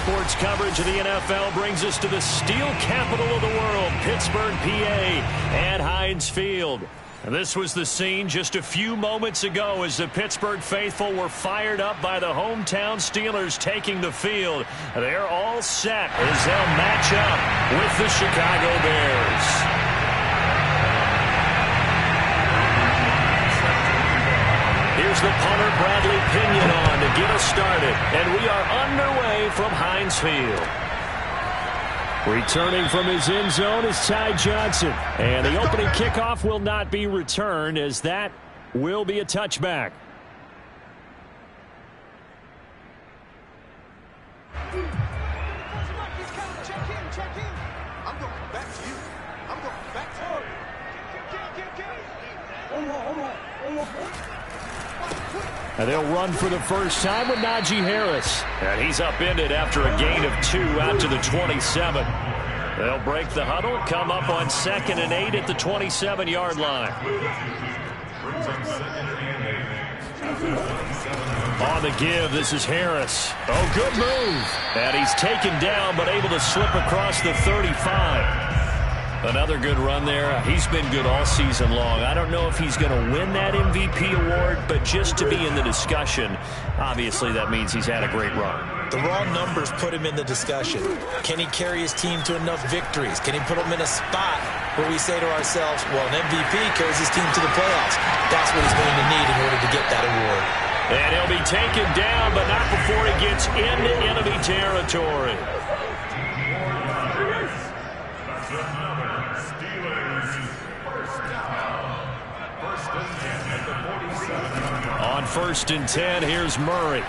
sports coverage of the NFL brings us to the steel capital of the world, Pittsburgh, PA, at Heinz Field. And this was the scene just a few moments ago as the Pittsburgh faithful were fired up by the hometown Steelers taking the field. They're all set as they'll match up with the Chicago Bears. Here's the punter, Bradley Pinion, on to get us started. And we are underway from Heinz Field. Returning from his end zone is Ty Johnson. And the opening kickoff will not be returned, as that will be a touchback. And they'll run for the first time with Najee Harris. And he's upended after a gain of 2 out to the 27. They'll break the huddle, come up on 2nd and 8 at the 27-yard line. On the give, this is Harris. Oh, good move. And he's taken down, but able to slip across the 35. Another good run there. He's been good all season long. I don't know if he's going to win that MVP award, but just to be in the discussion, obviously that means he's had a great run. The raw numbers put him in the discussion. Can he carry his team to enough victories? Can he put them in a spot where we say to ourselves, well, an MVP carries his team to the playoffs. That's what he's going to need in order to get that award. And he'll be taken down, but not before he gets into enemy territory. On 1st and 10, here's Murray.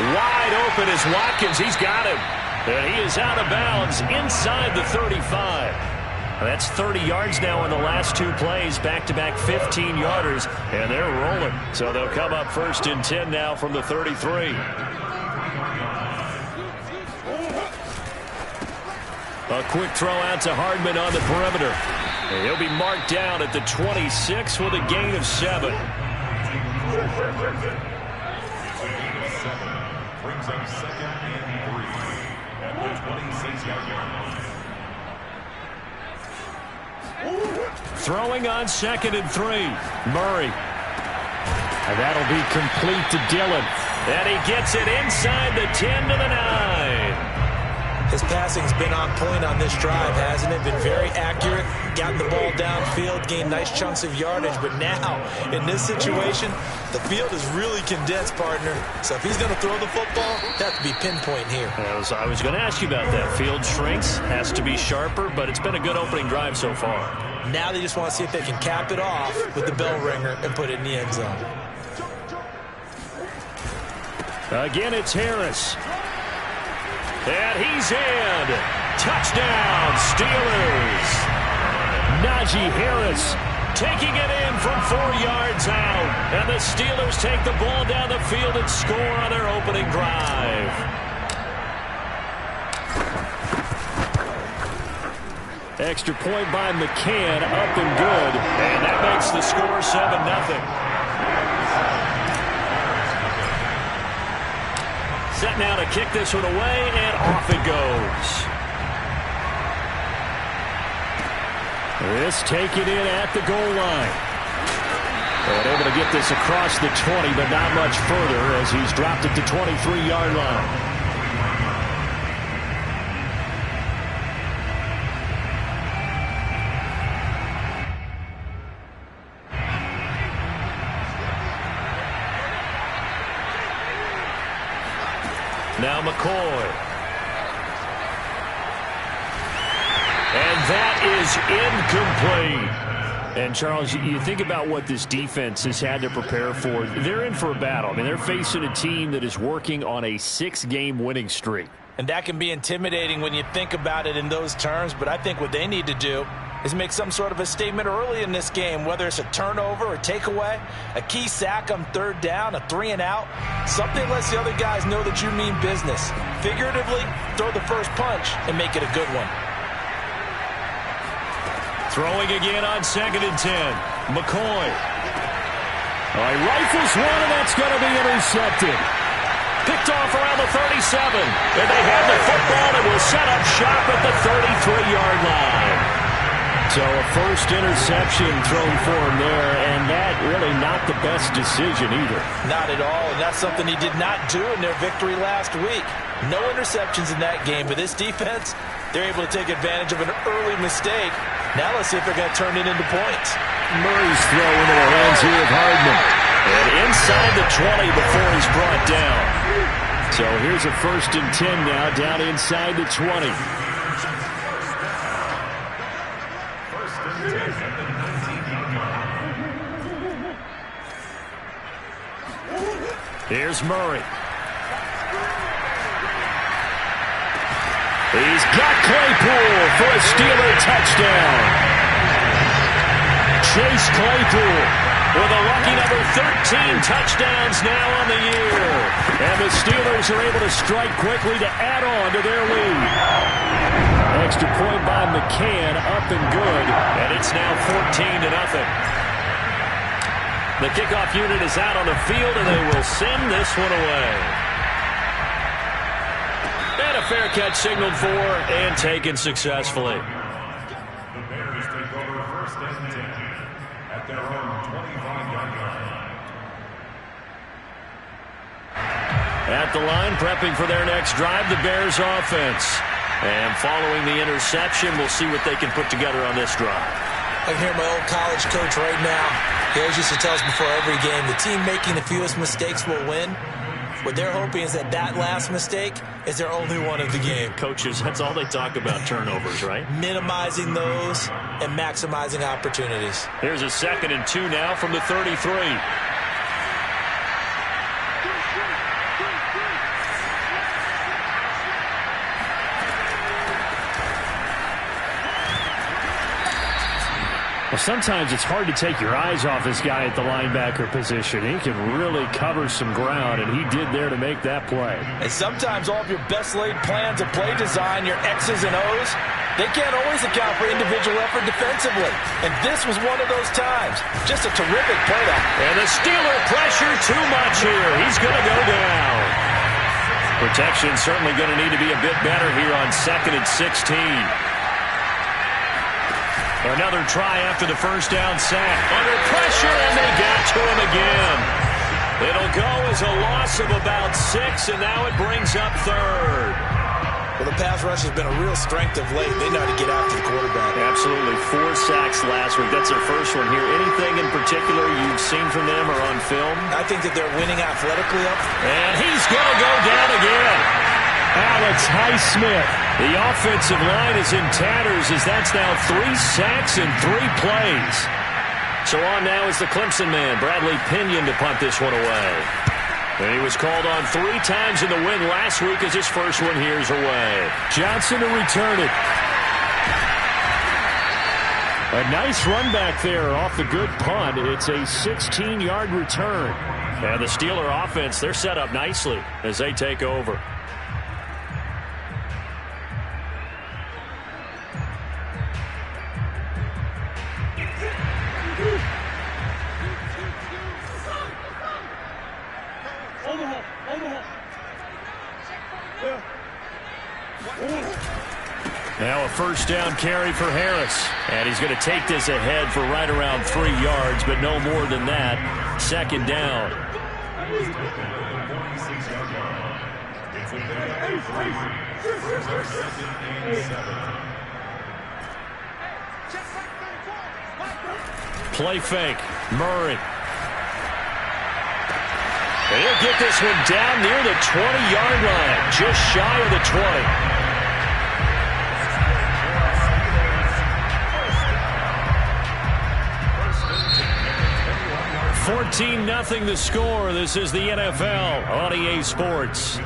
Wide open is Watkins. He's got him. And he is out of bounds inside the 35. That's 30 yards now in the last 2 plays. Back-to-back 15-yarders. And they're rolling. So they'll come up 1st and 10 now from the 33. A quick throw out to Hardman on the perimeter. And he'll be marked down at the 26 with a gain of 7. Brings up 2nd and 3 at the 26-yard line. Throwing on 2nd and 3. Murray. And that'll be complete to Dillon. And he gets it inside the 10 to the 9. His passing's been on point on this drive, hasn't it? Been very accurate, gotten the ball downfield, gained nice chunks of yardage. But now, in this situation, the field is really condensed, partner. So if he's going to throw the football, that has to be pinpoint here. I was going to ask you about that. Field shrinks, has to be sharper, but it's been a good opening drive so far. Now they just want to see if they can cap it off with the bell ringer and put it in the end zone. Again, it's Harris. And he's in. Touchdown, Steelers. Najee Harris taking it in from 4 yards out. And the Steelers take the ball down the field and score on their opening drive. Extra point by McCann, up and good. And that makes the score 7-0. Set now to kick this one away, and off it goes. This taken in at the goal line. And able to get this across the 20, but not much further as he's dropped it to 23-yard line. Now McCoy. And that is incomplete. And, Charles, you think about what this defense has had to prepare for. They're in for a battle. I mean, they're facing a team that is working on a 6-game winning streak. And that can be intimidating when you think about it in those terms. But I think what they need to do is make some sort of a statement early in this game, whether it's a turnover or takeaway, a key sack on 3rd down, a 3-and-out, something lets the other guys know that you mean business. Figuratively, throw the first punch and make it a good one. Throwing again on 2nd and 10. McCoy. He rifles one, and that's going to be intercepted. Picked off around the 37. And they have the football and will set up shop at the 33-yard line. So a first interception thrown for him there, and that really not the best decision either. Not at all, and that's something he did not do in their victory last week. No interceptions in that game, but this defense, they're able to take advantage of an early mistake. Now let's see if they're going to turn it into points. Murray's throw into the hands here of Hardman. And inside the 20 before he's brought down. So here's a 1st and 10 now, down inside the 20. Here's Murray. He's got Claypool for a Steeler touchdown. Chase Claypool with a lucky number 13 touchdowns now on the year. And the Steelers are able to strike quickly to add on to their lead. Extra point by McCann, up and good. And it's now 14-0. The kickoff unit is out on the field, and they will send this one away. And a fair catch signaled for and taken successfully. The Bears take over 1st and 10 at their own 25-yard line. At the line, prepping for their next drive, the Bears offense. And following the interception, we'll see what they can put together on this drive. I can hear my old college coach right now. He always used to tell us before every game, the team making the fewest mistakes will win. What they're hoping is that that last mistake is their only one of the game. Coaches, that's all they talk about, turnovers, right? Minimizing those and maximizing opportunities. Here's a 2nd and 2 now from the 33. Well, sometimes it's hard to take your eyes off this guy at the linebacker position. He can really cover some ground, and he did there to make that play. And sometimes all of your best laid plans of play design, your X's and O's, they can't always account for individual effort defensively. And this was one of those times. Just a terrific play. And the Steeler pressure too much here. He's going to go down. Protection certainly going to need to be a bit better here on 2nd and 16. Another try after the first down sack. Under pressure, and they got to him again. It'll go as a loss of about 6, and now it brings up 3rd. Well, the pass rush has been a real strength of late. They know how to get after the quarterback. Absolutely. 4 sacks last week. That's their first one here. Anything in particular you've seen from them or on film? I think that they're winning athletically up. And he's going to go down again. Alex Highsmith. The offensive line is in tatters as that's now 3 sacks in 3 plays. So on now is the Clemson man, Bradley Pinion, to punt this one away. And he was called on 3 times in the win last week as his first one here's away. Johnson to return it. A nice run back there off the good punt. It's a 16-yard return. And the Steeler offense, they're set up nicely as they take over. Now a first down carry for Harris. And he's going to take this ahead for right around 3 yards, but no more than that. 2nd down. Play fake. Murray. And he'll get this one down near the 20-yard line, just shy of the 20. 14-0 the score. This is the NFL on EA Sports.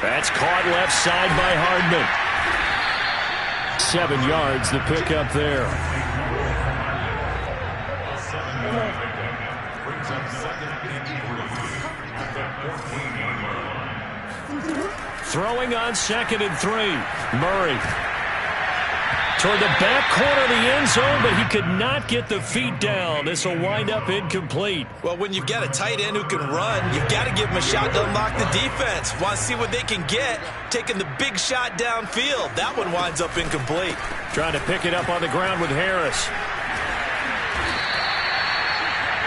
That's caught left side by Hardman. 7 yards, the pickup there. Throwing on 2nd and 3. Murray. Toward the back corner of the end zone, but he could not get the feet down. This will wind up incomplete. Well, when you've got a tight end who can run, you've got to give him a shot to unlock the defense. Want to see what they can get, taking the big shot downfield. That one winds up incomplete. Trying to pick it up on the ground with Harris.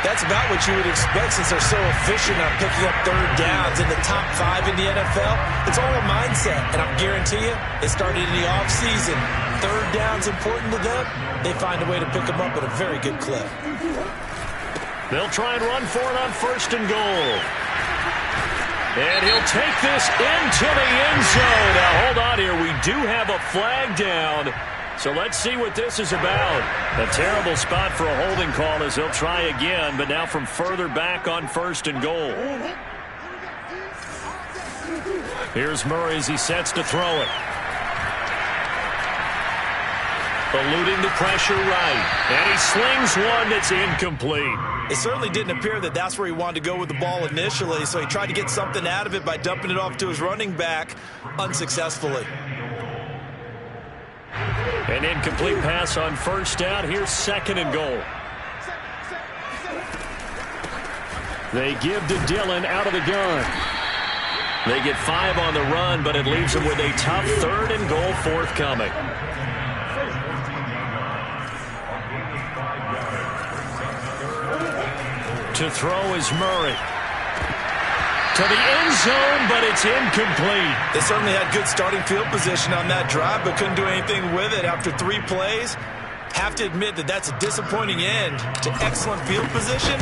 That's about what you would expect since they're so efficient on picking up third downs in the top 5 in the NFL. It's all a mindset, and I guarantee you, it started in the offseason. Third down's important to them. They find a way to pick them up at a very good clip. They'll try and run for it on 1st and goal. And he'll take this into the end zone. Now, hold on here. We do have a flag down. So let's see what this is about. A terrible spot for a holding call as they'll try again, but now from further back on 1st and goal. Here's Murray as he sets to throw it. Eluding the pressure right. And he slings one that's incomplete. It certainly didn't appear that that's where he wanted to go with the ball initially, so he tried to get something out of it by dumping it off to his running back unsuccessfully. An incomplete pass on 1st down. Here's 2nd and goal. They give to Dillon out of the gun. They get 5 on the run, but it leaves them with a tough 3rd and goal forthcoming. To throw is Murray. To the end zone, but it's incomplete. They certainly had good starting field position on that drive, but couldn't do anything with it after 3 plays. Have to admit that that's a disappointing end to excellent field position.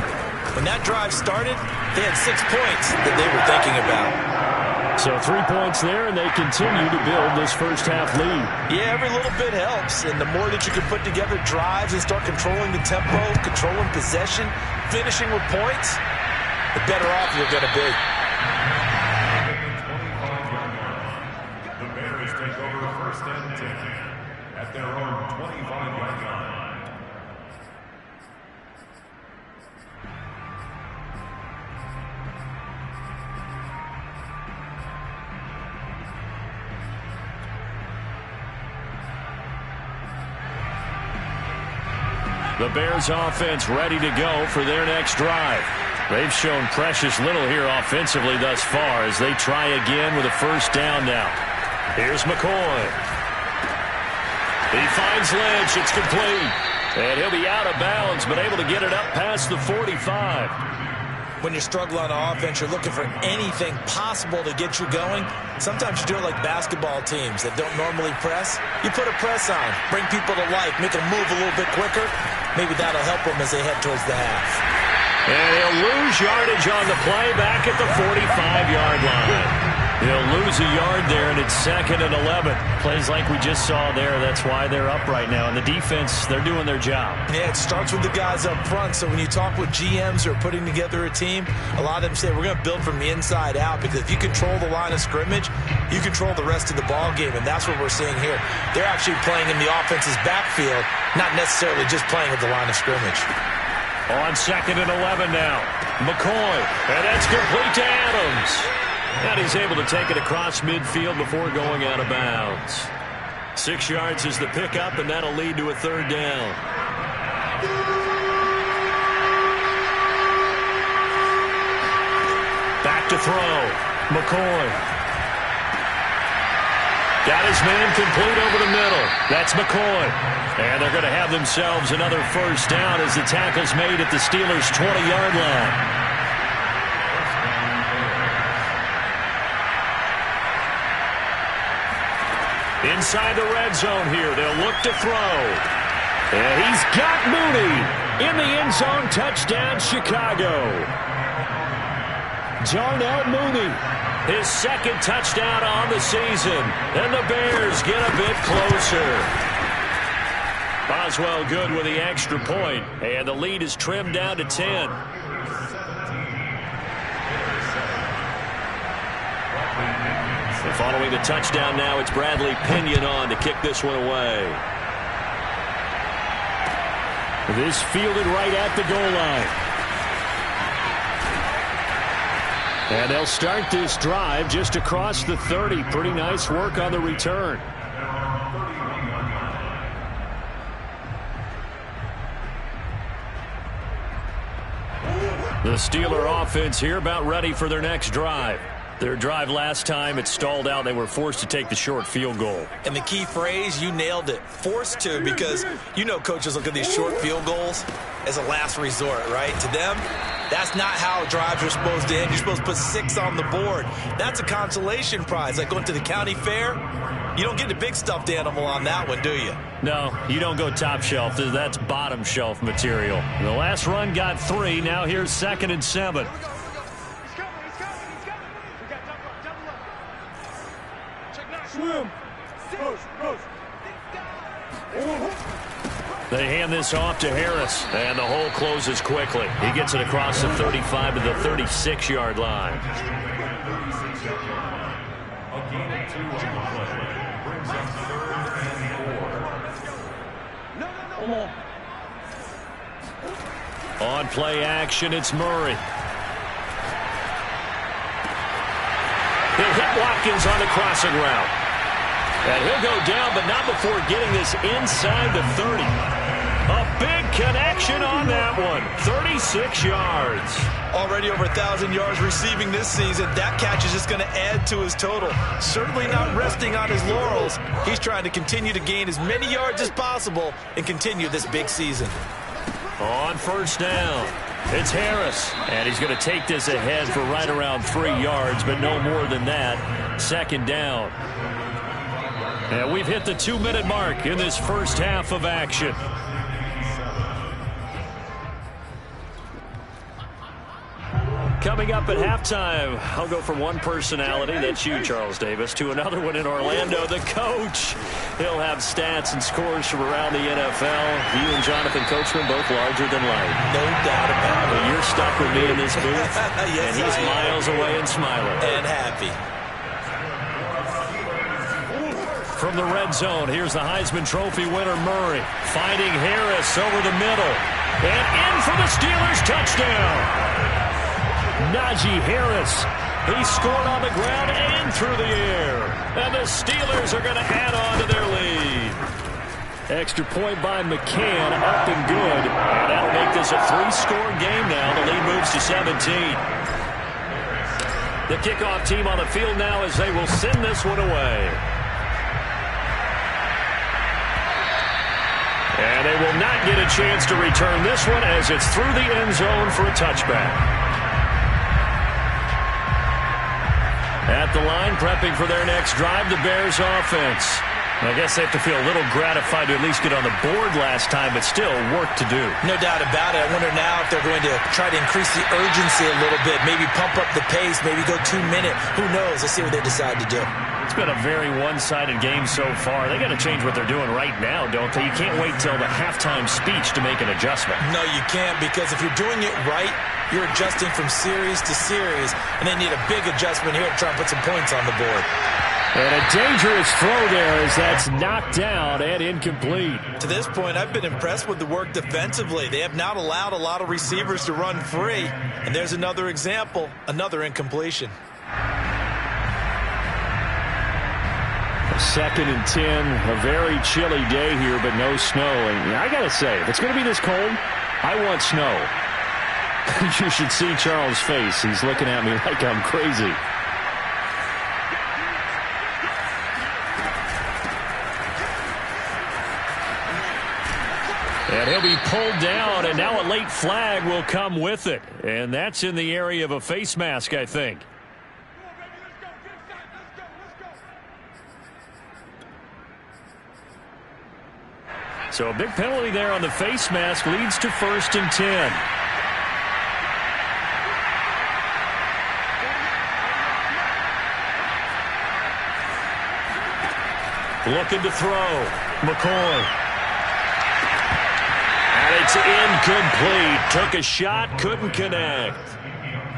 When that drive started, they had 6 points that they were thinking about. So 3 points there, and they continue to build this first half lead. Yeah, every little bit helps, and the more that you can put together drives and start controlling the tempo, controlling possession, finishing with points, the better off you're going to be. The Bears take over 1st and 10 at their own 25-yard line. The Bears offense ready to go for their next drive. They've shown precious little here offensively thus far as they try again with a 1st down now. Here's McCoy. He finds Lynch. It's complete. And he'll be out of bounds, but able to get it up past the 45. When you struggle on offense, you're looking for anything possible to get you going. Sometimes you do it like basketball teams that don't normally press. You put a press on, bring people to life, make them move a little bit quicker. Maybe that'll help them as they head towards the half. And he'll lose yardage on the play back at the 45-yard line. He'll lose a yard there, and it's 2nd and 11. Plays like we just saw there. That's why they're up right now. And the defense, they're doing their job. Yeah, it starts with the guys up front. So when you talk with GMs who are putting together a team, a lot of them say we're going to build from the inside out, because if you control the line of scrimmage, you control the rest of the ball game, and that's what we're seeing here. They're actually playing in the offense's backfield, not necessarily just playing at the line of scrimmage. On 2nd and 11 now. McCoy, and that's complete to Adams. And he's able to take it across midfield before going out of bounds. 6 yards is the pickup, and that'll lead to a 3rd down. Back to throw. McCoy. Got his man complete over the middle. That's McCoy. And they're going to have themselves another 1st down as the tackle's made at the Steelers' 20-yard line. Inside the red zone here. They'll look to throw. And he's got Mooney in the end zone. Touchdown, Chicago. Darnell Mooney, his 2nd touchdown on the season. And the Bears get a bit closer. Boswell good with the extra point. And the lead is trimmed down to 10. Following the touchdown now, it's Bradley Pinion on to kick this one away. This fielded right at the goal line. And they'll start this drive just across the 30. Pretty nice work on the return. The Steeler offense here about ready for their next drive. Their drive last time, it stalled out. They were forced to take the short field goal. And the key phrase, you nailed it, forced to, because you know coaches look at these short field goals as a last resort, right? To them, that's not how drives are supposed to end. You're supposed to put 6 on the board. That's a consolation prize, like going to the county fair. You don't get the big stuffed animal on that one, do you? No, you don't go top shelf. That's bottom shelf material. The last run got 3. Now here's 2nd and 7. They hand this off to Harris, and the hole closes quickly. He gets it across the 35 to the 36-yard line. A gain of 2 on the play brings up 3rd and 4. On play action, it's Murray. He'll hit Watkins on the crossing route. And he'll go down, but not before getting this inside the 30. A big connection on that one. 36 yards. Already over 1,000 yards receiving this season. That catch is just going to add to his total. Certainly not resting on his laurels. He's trying to continue to gain as many yards as possible and continue this big season. On first down, it's Harris. And he's going to take this ahead for right around 3 yards, but no more than that. 2nd down. And we've hit the 2-minute mark in this first half of action. Coming up at halftime, I'll go from one personality, that's you, Charles Davis, to another one in Orlando, the coach. He'll have stats and scores from around the NFL. You and Jonathan Coachman, both larger than life. No doubt about it. But you're stuck with me in this booth, yes, and he's miles away and smiling. And happy. From the red zone, here's the Heisman Trophy winner, Murray, finding Harris over the middle. And in for the Steelers touchdown. Najee Harris, he scored on the ground and through the air. And the Steelers are going to add on to their lead. Extra point by McCann, up and good. And that'll make this a 3-score game now. The lead moves to 17. The kickoff team on the field now as they will send this one away. And they will not get a chance to return this one as it's through the end zone for a touchback. At the line, prepping for their next drive, the Bears offense. I guess they have to feel a little gratified to at least get on the board last time, but still work to do. No doubt about it. I wonder now if they're going to try to increase the urgency a little bit, maybe pump up the pace, maybe go 2-minute. Who knows? Let's see what they decide to do. It's been a very one-sided game so far. They got to change what they're doing right now, don't they? You can't wait till the halftime speech to make an adjustment. No, you can't, because if you're doing it right, you're adjusting from series to series, and they need a big adjustment here to try and put some points on the board. And a dangerous throw there as that's knocked down and incomplete. To this point, I've been impressed with the work defensively. They have not allowed a lot of receivers to run free. And there's another example, another incompletion. 2nd and 10, a very chilly day here, but no snow. And I got to say, if it's going to be this cold, I want snow. You should see Charles' face. He's looking at me like I'm crazy. And he'll be pulled down, and now a late flag will come with it. And that's in the area of a face mask, I think. So a big penalty there on the face mask leads to 1st and 10. Looking to throw. McCoy. And it's incomplete. Took a shot, couldn't connect.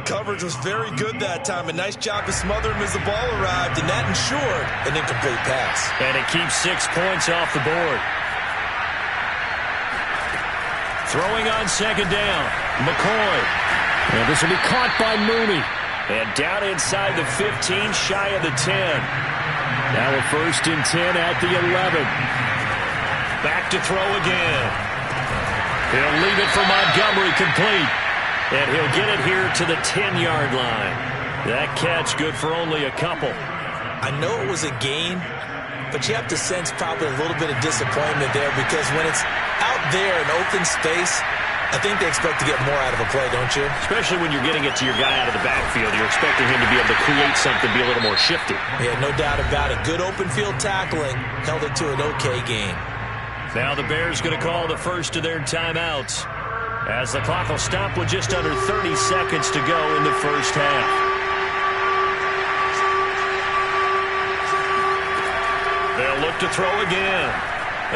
Coverage was very good that time. A nice job to smother him as the ball arrived, and that ensured an incomplete pass. And it keeps 6 points off the board. Throwing on 2nd down. McCoy. And this will be caught by Mooney. And down inside the 15, shy of the 10. Now a 1st and 10 at the 11. Back to throw again. He'll leave it for Montgomery, complete. And he'll get it here to the 10-yard line. That catch good for only a couple. I know it was a gain, but you have to sense probably a little bit of disappointment there, because when it's out there in open space, I think they expect to get more out of a play, don't you? Especially when you're getting it to your guy out of the backfield. You're expecting him to be able to create something, be a little more shifty. Yeah, no doubt about it. Good open field tackling held it to an okay game. Now the Bears going to call the first of their timeouts, as the clock will stop with just under 30 seconds to go in the first half. They'll look to throw again.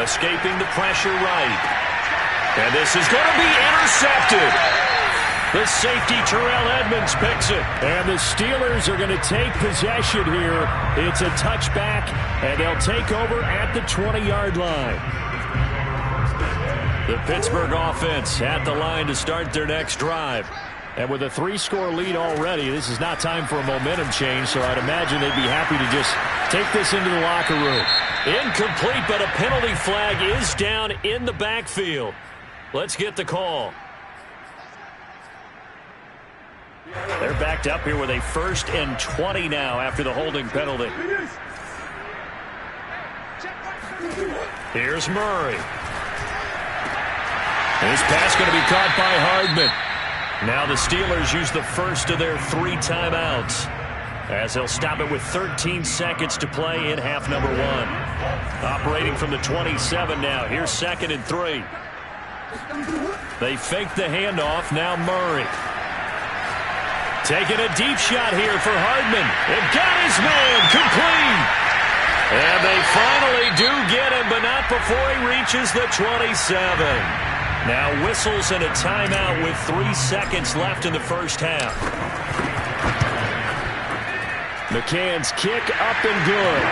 Escaping the pressure right. And this is going to be intercepted. The safety, Terrell Edmonds, picks it. And the Steelers are going to take possession here. It's a touchback, and they'll take over at the 20-yard line. The Pittsburgh offense at the line to start their next drive. And with a 3-score lead already, this is not time for a momentum change, so I'd imagine they'd be happy to just take this into the locker room. Incomplete, but a penalty flag is down in the backfield. Let's get the call. They're backed up here with a 1st and 20 now after the holding penalty. Here's Murray. This pass going to be caught by Hardman. Now the Steelers use the first of their 3 timeouts, as they'll stop it with 13 seconds to play in half number 1. Operating from the 27 now. Here's 2nd and 3. They fake the handoff. Now Murray. Taking a deep shot here for Hardman. It got his man. Complete. And they finally do get him, but not before he reaches the 27. Now whistles and a timeout with 3 seconds left in the first half. McCann's kick up and good.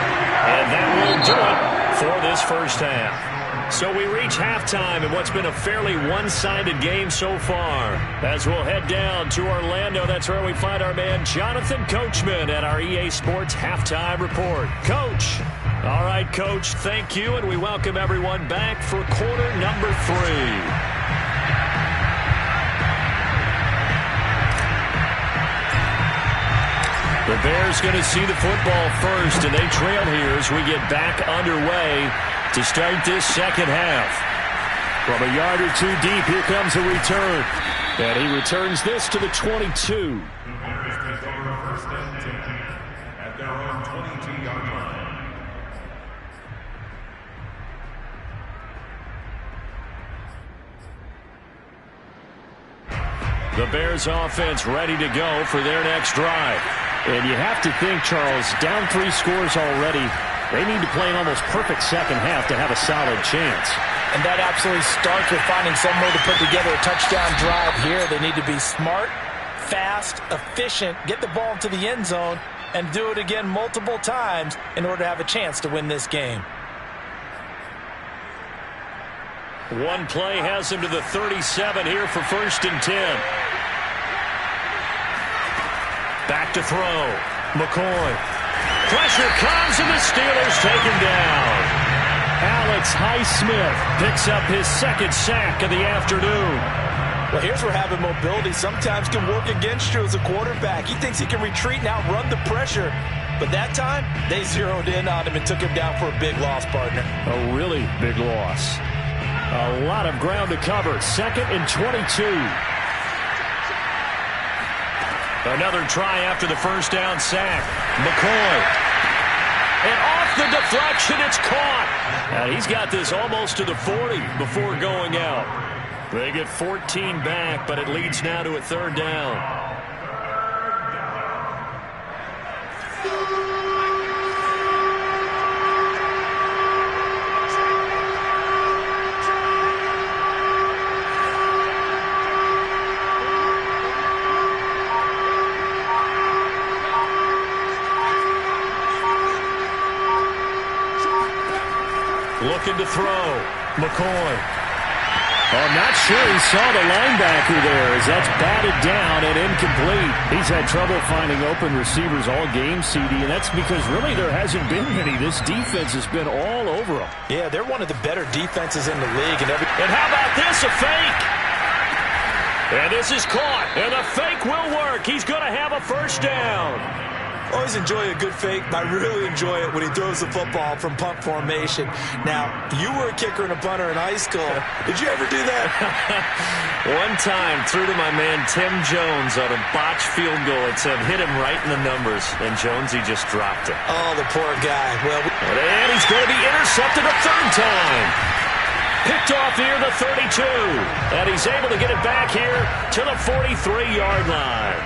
And that will do it for this first half. So we reach halftime in what's been a fairly one-sided game so far. As we'll head down to Orlando, that's where we find our man Jonathan Coachman at our EA Sports Halftime Report. Coach. All right, Coach, thank you, and we welcome everyone back for quarter number 3. The Bears going to see the football first, and they trail here as we get back underway to start this second half. From a yard or 2 deep, here comes a return. And he returns this to the 22. The Bears take over 1st and 10 at their own 22-yard line. The Bears offense ready to go for their next drive. And you have to think, Charles, down 3 scores already, they need to play an almost perfect second half to have a solid chance. And that absolutely starts with finding some way to put together a touchdown drive here. They need to be smart, fast, efficient, get the ball into the end zone, and do it again multiple times in order to have a chance to win this game. One play has him to the 37 here for 1st and 10. Back to throw. McCoy. Pressure comes, and the Steelers take him down. Alex Highsmith picks up his 2nd sack of the afternoon. Well, here's where having mobility sometimes can work against you as a quarterback. He thinks he can retreat and outrun the pressure. But that time, they zeroed in on him and took him down for a big loss, partner. A really big loss. A lot of ground to cover. 2nd and 22. Another try after the first down sack. McCoy. And off the deflection, it's caught. And he's got this almost to the 40 before going out. They get 14 back, but it leads now to a 3rd down. Looking to throw. McCoy. I'm not sure he saw the linebacker there as that's batted down and incomplete. He's had trouble finding open receivers all game, CD, and that's because really there hasn't been many. This defense has been all over them. Yeah, they're one of the better defenses in the league. And how about this, a fake? And this is caught, and the fake will work. He's going to have a first down. Always enjoy a good fake, but I really enjoy it when he throws the football from punt formation. Now, you were a kicker and a punter in high school. Did you ever do that? One time, threw to my man Tim Jones on a botched field goal. It said hit him right in the numbers, and Jonesy just dropped it. Oh, the poor guy. Well, and he's going to be intercepted a third time. Picked off here the 32. And he's able to get it back here to the 43-yard line.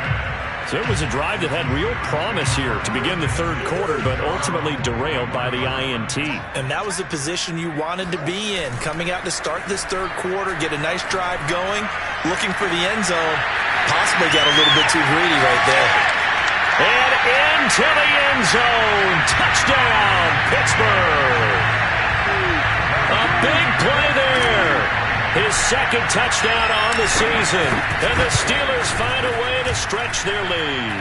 So it was a drive that had real promise here to begin the third quarter, but ultimately derailed by the INT. And that was the position you wanted to be in, coming out to start this third quarter, get a nice drive going, looking for the end zone. Possibly got a little bit too greedy right there. And into the end zone. Touchdown, Pittsburgh. A big play there. His second touchdown on the season. And the Steelers find a way to stretch their lead.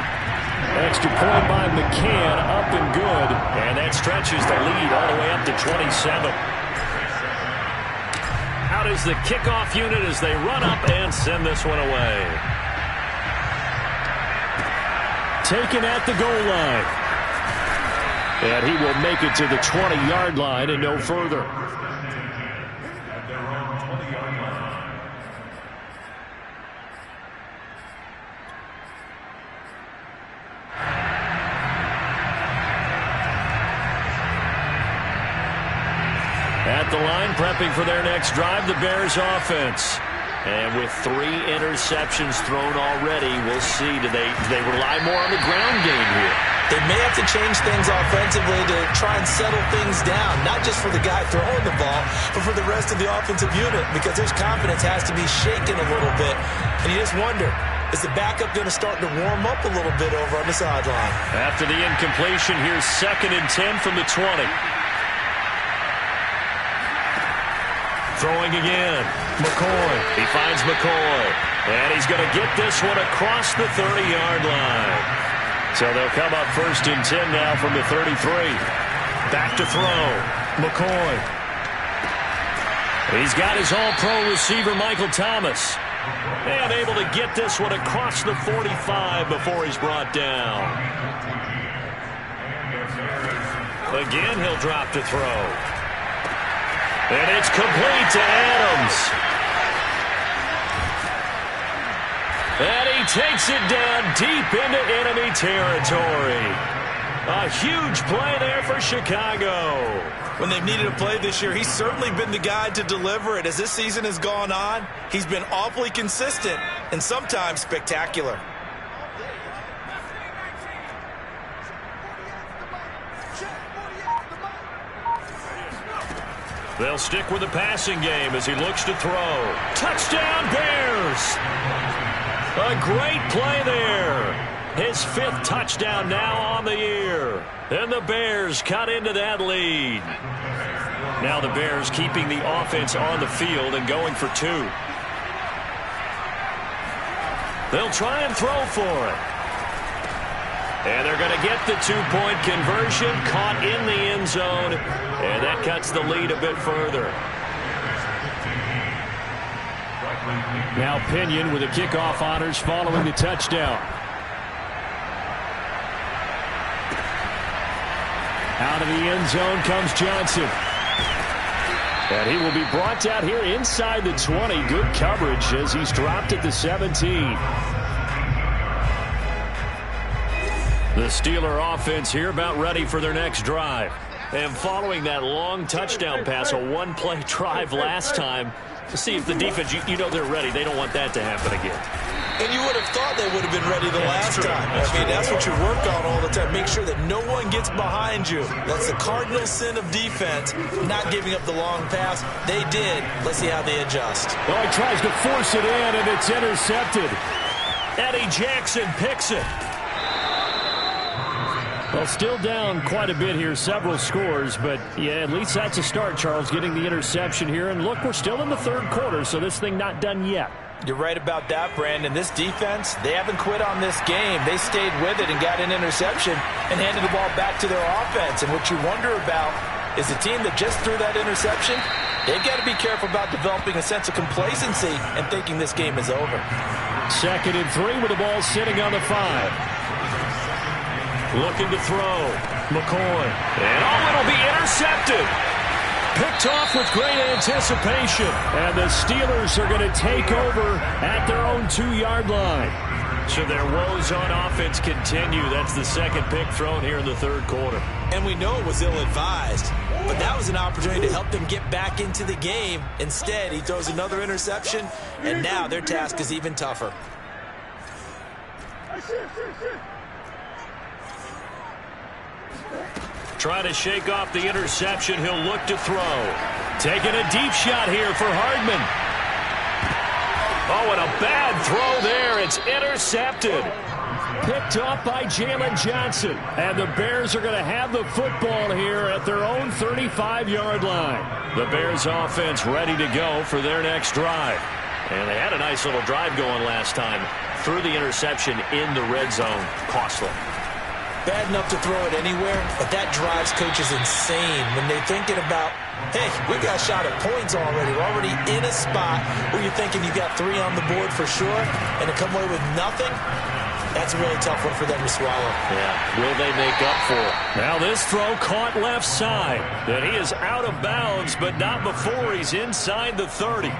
Extra point by McCann, up and good. And that stretches the lead all the way up to 27. Out is the kickoff unit as they run up and send this one away. Taken at the goal line. And he will make it to the 20-yard line and no further. At the line, prepping for their next drive, the Bears offense. And with 3 interceptions thrown already, we'll see. Do they rely more on the ground game here? They may have to change things offensively to try and settle things down, not just for the guy throwing the ball, but for the rest of the offensive unit, because his confidence has to be shaken a little bit. And you just wonder, is the backup going to start to warm up a little bit over on the sideline? After the incompletion, here's 2nd and 10 from the 20. Throwing again. McCoy. He finds McCoy. And he's going to get this one across the 30-yard line. So they'll come up 1st and 10 now from the 33. Back to throw. McCoy. He's got his all-pro receiver, Michael Thomas. And able to get this one across the 45 before he's brought down. Again, he'll drop to throw. And it's complete to Adams. And he takes it down deep into enemy territory. A huge play there for Chicago. When they've needed a play this year, he's certainly been the guy to deliver it. As this season has gone on, he's been awfully consistent and sometimes spectacular. They'll stick with the passing game as he looks to throw. Touchdown, Bears! A great play there. His 5th touchdown now on the year. And the Bears cut into that lead. Now the Bears keeping the offense on the field and going for 2. They'll try and throw for it. And they're going to get the 2-point conversion, caught in the end zone, and that cuts the lead a bit further. Now Pinion with the kickoff honors following the touchdown. Out of the end zone comes Johnson. And he will be brought out here inside the 20. Good coverage as he's dropped at the 17. The Steeler offense here about ready for their next drive. And following that long touchdown pass, a 1-play drive last time, to see if the defense, you know they're ready. They don't want that to happen again. And you would have thought they would have been ready the last time. That's what you work on all the time. Make sure that no one gets behind you. That's the cardinal sin of defense, not giving up the long pass. They did. Let's see how they adjust. Well, he tries to force it in, and it's intercepted. Eddie Jackson picks it. A Well, still down quite a bit here, several scores, but yeah, at least that's a start, Charles, getting the interception here. And look, we're still in the third quarter, so this thing not done yet. You're right about that, Brandon. This defense, they haven't quit on this game. They stayed with it and got an interception and handed the ball back to their offense. And what you wonder about is the team that just threw that interception, they've got to be careful about developing a sense of complacency and thinking this game is over. 2nd and 3 with the ball sitting on the 5. Looking to throw. McCoy. And it'll be intercepted. Picked off with great anticipation. And the Steelers are going to take over at their own 2-yard line. So their woes on offense continue. That's the second pick thrown here in the third quarter. And we know it was ill-advised, but that was an opportunity to help them get back into the game. Instead, he throws another interception, and now their task is even tougher. Trying to shake off the interception. He'll look to throw. Taking a deep shot here for Hardman. Oh, and a bad throw there. It's intercepted. Picked off by Jalen Johnson. And the Bears are going to have the football here at their own 35-yard line. The Bears offense ready to go for their next drive. And they had a nice little drive going last time. Threw the interception in the red zone. Costly. Bad enough to throw it anywhere, but that drives coaches insane when they're thinking about, hey, we got a shot at points already. We're already in a spot where you're thinking you got 3 on the board for sure, and to come away with nothing, that's a really tough one for them to swallow. Yeah, will they make up for it? Now this throw caught left side. And he is out of bounds, but not before he's inside the 30.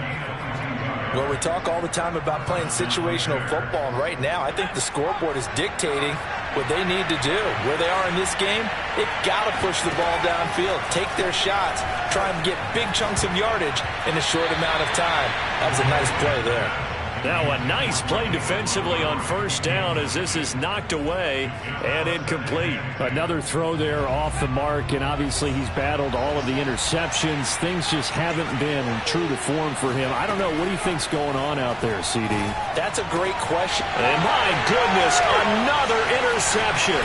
Well, we talk all the time about playing situational football, and right now I think the scoreboard is dictating what they need to do. Where they are in this game, they've got to push the ball downfield, take their shots, try and get big chunks of yardage in a short amount of time. That was a nice play there. Now a nice play defensively on first down as this is knocked away and incomplete. Another throw there off the mark, and obviously he's battled all of the interceptions. Things just haven't been true to form for him. I don't know. What do you think's going on out there, CD? That's a great question. And my goodness, another interception.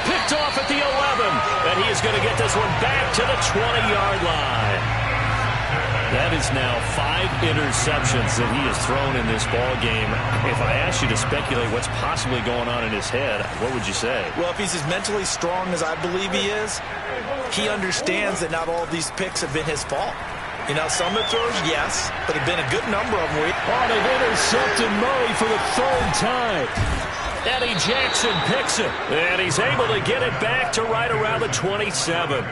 Picked off at the 11, and he is going to get this one back to the 20-yard line. That is now 5 interceptions that he has thrown in this ball game. If I asked you to speculate what's possibly going on in his head, what would you say? Well, if he's as mentally strong as I believe he is, he understands that not all of these picks have been his fault. You know, some of the throws, yes, but have been a good number of them. Oh, they've intercepted Murray for the 3rd time. Eddie Jackson picks it, and he's able to get it back to right around the 27.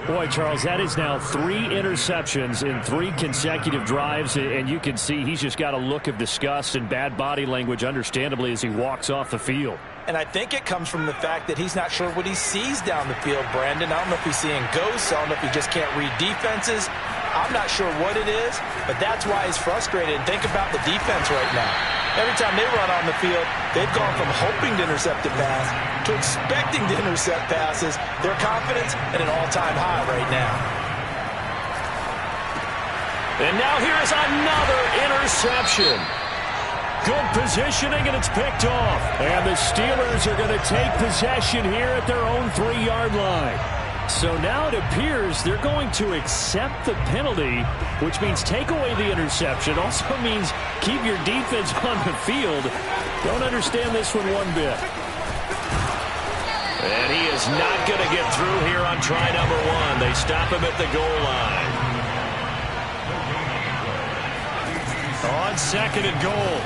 Boy, Charles, that is now 3 interceptions in 3 consecutive drives, and you can see he's just got a look of disgust and bad body language, understandably, as he walks off the field. And I think it comes from the fact that he's not sure what he sees down the field, Brandon. I don't know if he's seeing ghosts. I don't know if he just can't read defenses. I'm not sure what it is, but that's why he's frustrated. And think about the defense right now. Every time they run on the field, they've gone from hoping to intercept a pass to expecting to intercept passes. Their confidence at an all-time high right now. And now here is another interception. Good positioning, and it's picked off. And the Steelers are going to take possession here at their own 3-yard line. So now it appears they're going to accept the penalty, which means take away the interception. Also means keep your defense on the field. Don't understand this one bit. And he is not going to get through here on try number 1. They stop him at the goal line. On 2nd and goal,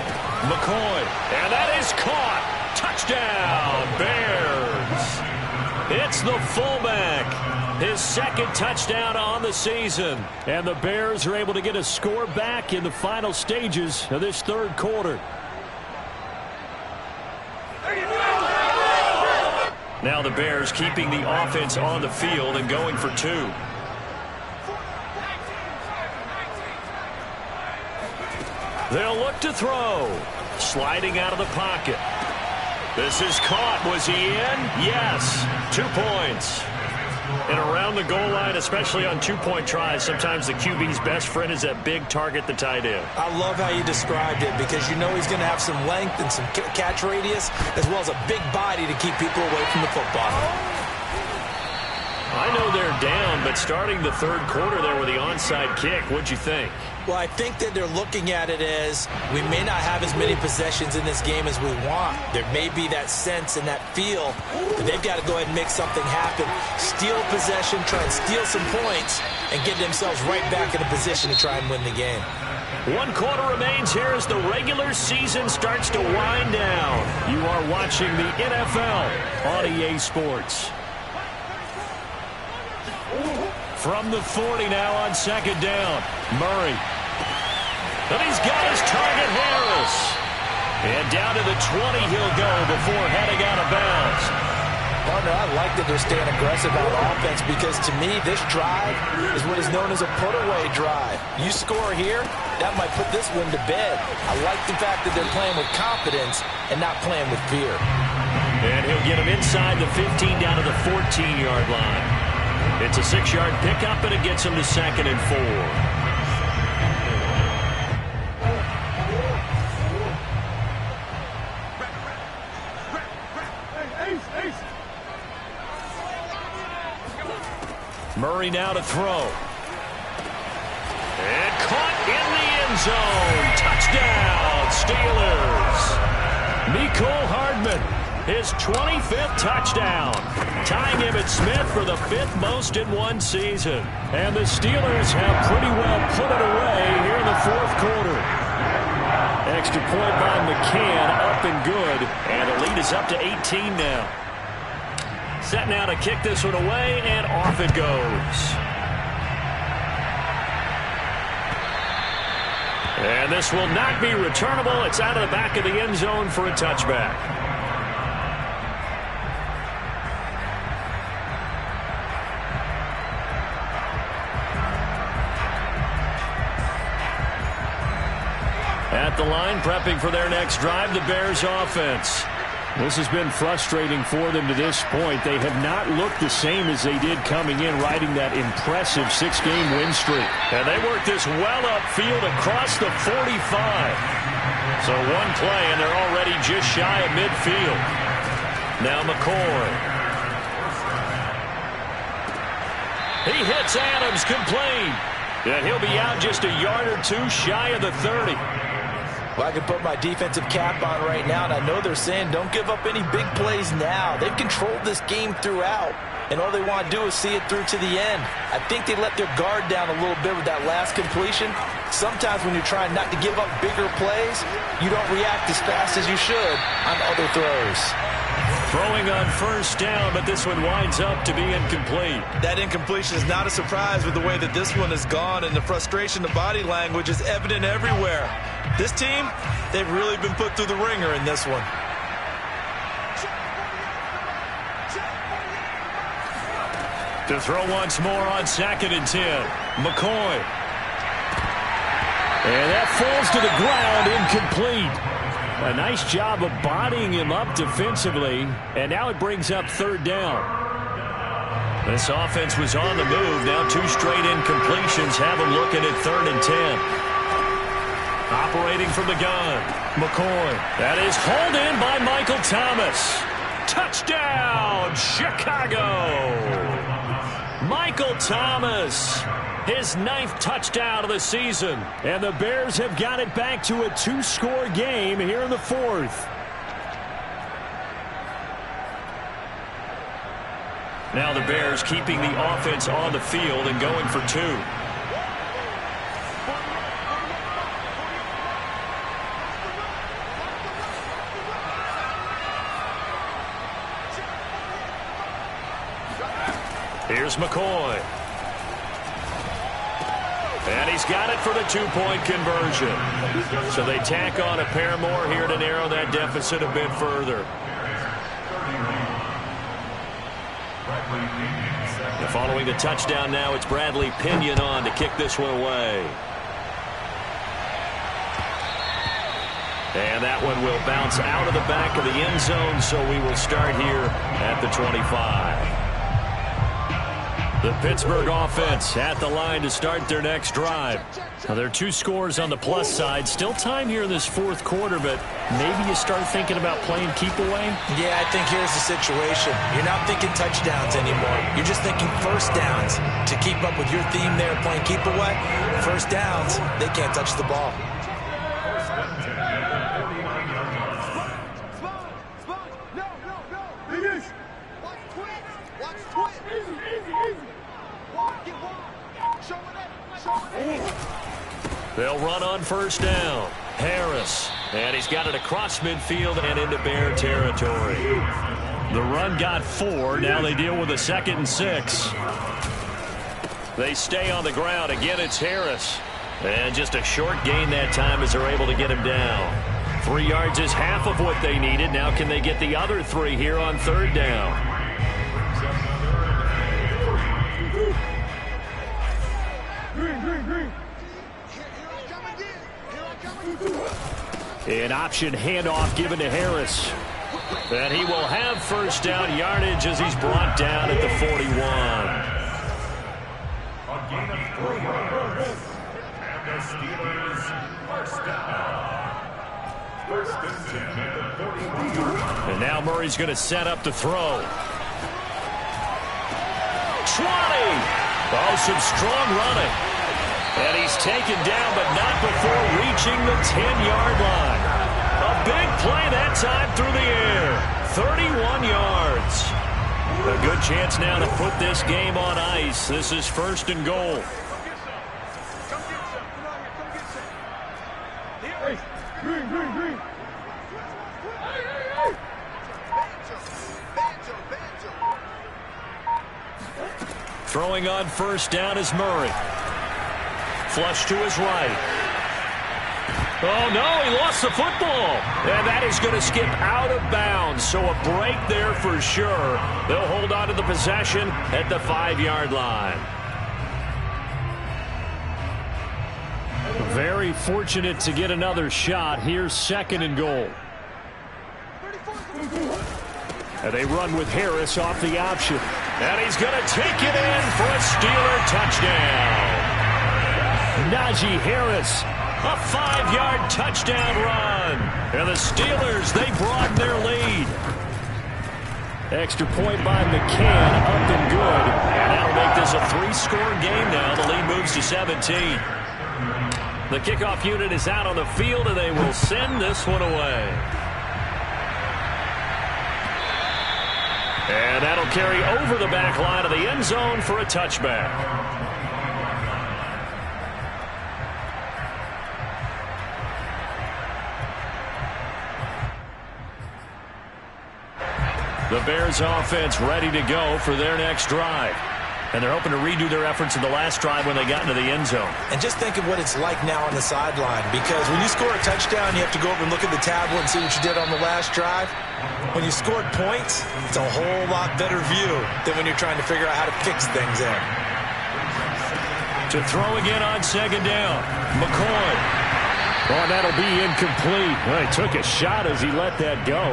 McCoy. And that is caught. Touchdown, Bears. It's the fullback. His 2nd touchdown on the season. And the Bears are able to get a score back in the final stages of this 3rd quarter. Now the Bears keeping the offense on the field and going for 2. They'll look to throw. Sliding out of the pocket. This is caught. Was he in? Yes. 2 points. And around the goal line, especially on two-point tries, sometimes the QB's best friend is that big target, the tight end. I love how you described it because you know he's going to have some length and some catch radius as well as a big body to keep people away from the football. I know they're down, but starting the third quarter there with the onside kick, what'd you think? Well, I think that they're looking at it as we may not have as many possessions in this game as we want. There may be that sense and that feel, but they've got to go ahead and make something happen. Steal possession, try and steal some points, and get themselves right back in a position to try and win the game. 1 quarter remains here as the regular season starts to wind down. You are watching the NFL on EA Sports. From the 40 now on second down. Murray. And he's got his target, Harris. And down to the 20 he'll go before heading out of bounds. Partner, I like that they're staying aggressive on offense because to me this drive is what is known as a put-away drive. You score here, that might put this one to bed. I like the fact that they're playing with confidence and not playing with fear. And he'll get him inside the 15 down to the 14-yard line. It's a 6-yard pickup, and it gets him to 2nd and 4. Murray now to throw. And caught in the end zone. Touchdown, Steelers. Mecole Hardman. His 25th touchdown, tying Emmitt Smith for the 5th most in one season. And the Steelers have pretty well put it away here in the 4th quarter. Extra point by McCann, up and good. And the lead is up to 18 now. Set now to kick this one away, and off it goes. And this will not be returnable. It's out of the back of the end zone for a touchback. At the line, prepping for their next drive, the Bears offense. This has been frustrating for them to this point. They have not looked the same as they did coming in, riding that impressive 6-game win streak. And they work this well upfield across the 45. So one play, and they're already just shy of midfield. Now McCoy. He hits Adams, complete. And he'll be out just a yard or two shy of the 30. Well, I can put my defensive cap on right now, and I know they're saying don't give up any big plays now. They've controlled this game throughout, and all they want to do is see it through to the end. I think they let their guard down a little bit with that last completion. Sometimes when you're trying not to give up bigger plays, you don't react as fast as you should on other throws. Throwing on first down, but this one winds up to be incomplete. That incompletion is not a surprise with the way that this one has gone, and the frustration, the body language is evident everywhere. This team, they've really been put through the ringer in this one. To throw once more on 2nd and 10. McCoy. And that falls to the ground, incomplete. A nice job of bodying him up defensively, and now it brings up 3rd down. This offense was on the move. Now 2 straight incompletions have them looking at 3rd and 10. Operating from the gun, McCoy. That is hauled in by Michael Thomas. Touchdown, Chicago! Michael Thomas, his 9th touchdown of the season. And the Bears have got it back to a 2-score game here in the 4th. Now the Bears keeping the offense on the field and going for 2. Here's McCoy. And he's got it for the 2-point conversion. So they tack on a pair more here to narrow that deficit a bit further. And following the touchdown now, it's Bradley Pinion on to kick this one away. And that one will bounce out of the back of the end zone, so we will start here at the 25. The Pittsburgh offense at the line to start their next drive. Now, there are 2 scores on the plus side. Still time here in this fourth quarter, but maybe you start thinking about playing keep away? Yeah, I think here's the situation. You're not thinking touchdowns anymore. You're just thinking first downs. To keep up with your theme there, playing keep away, first downs, they can't touch the ball. They'll run on first down. Harris. And he's got it across midfield and into Bear territory. The run got 4. Now they deal with a 2nd and 6. They stay on the ground. Again, it's Harris. And just a short gain that time as they're able to get him down. 3 yards is half of what they needed. Now can they get the other 3 here on third down? An option handoff given to Harris. And he will have first down yardage as he's brought down at the 41. A gain of 3 yards. And the Steelers first down. First and 10 at the 41-yard line. And now Murray's going to set up the throw. 20. Oh, some strong running. And he's taken down, but not before reaching the 10-yard line. A big play that time through the air. 31 yards. A good chance now to put this game on ice. This is first and goal. Throwing on first down is Murray. Flush to his right. Oh, no, he lost the football. And that is going to skip out of bounds. So a break there for sure. They'll hold on to the possession at the 5-yard line. Very fortunate to get another shot. Here's 2nd and goal. And they run with Harris off the option. And he's going to take it in for a Steeler touchdown. Najee Harris, a 5-yard touchdown run. And the Steelers, they broaden their lead. Extra point by McCann, up and good. And that'll make this a 3-score game now. The lead moves to 17. The kickoff unit is out on the field, and they will send this one away. And that'll carry over the back line of the end zone for a touchback. The Bears offense ready to go for their next drive. And they're hoping to redo their efforts in the last drive when they got into the end zone. And just think of what it's like now on the sideline, because when you score a touchdown, you have to go over and look at the tablet and see what you did on the last drive. When you scored points, it's a whole lot better view than when you're trying to figure out how to fix things in. To throw again on 2nd down, McCoy. Oh, that'll be incomplete. Well, he took a shot as he let that go.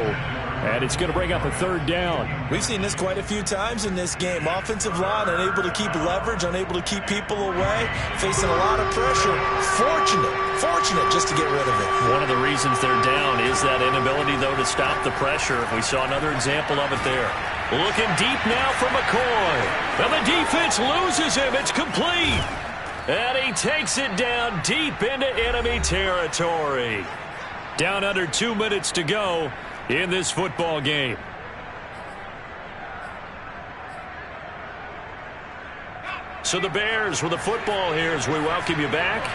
And it's going to bring up a 3rd down. We've seen this quite a few times in this game. Offensive line unable to keep leverage, unable to keep people away, facing a lot of pressure. Fortunate just to get rid of it. One of the reasons they're down is that inability, though, to stop the pressure. We saw another example of it there. Looking deep now for McCoy. And the defense loses him. It's complete. And he takes it down deep into enemy territory. Down under 2 minutes to go in this football game. So the Bears with the football here as we welcome you back.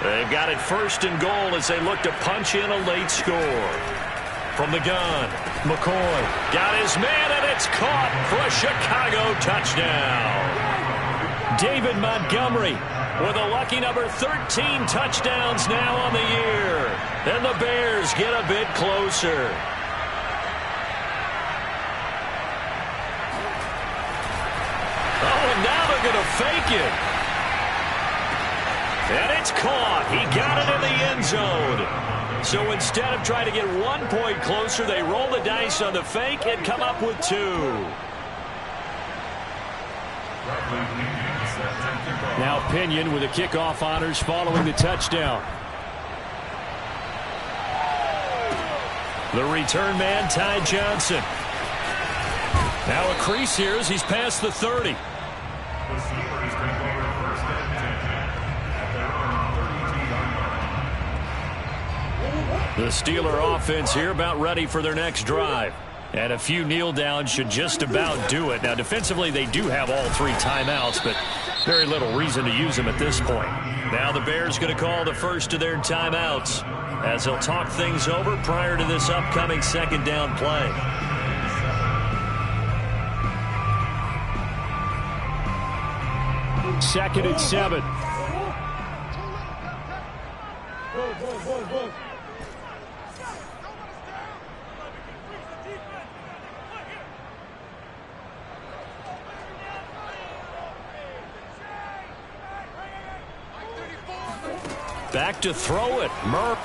They've got it 1st and goal as they look to punch in a late score. From the gun, McCoy got his man, and it's caught for a Chicago touchdown. David Montgomery with a lucky number 13 touchdowns now on the year. And the Bears get a bit closer. Now they're going to fake it. And it's caught. He got it in the end zone. So instead of trying to get 1 point closer, they roll the dice on the fake and come up with 2. Now Pinion with the kickoff honors following the touchdown. The return man, Ty Johnson. Now a crease here as he's past the 30. The Steelers take over first and 10 at their own 32-yard line. The Steeler offense here about ready for their next drive. And a few kneel downs should just about do it. Now defensively they do have all 3 timeouts, but very little reason to use them at this point. Now the Bears going to call the first of their timeouts as they'll talk things over prior to this upcoming second down play. Second and 7. Back to throw it. Murph.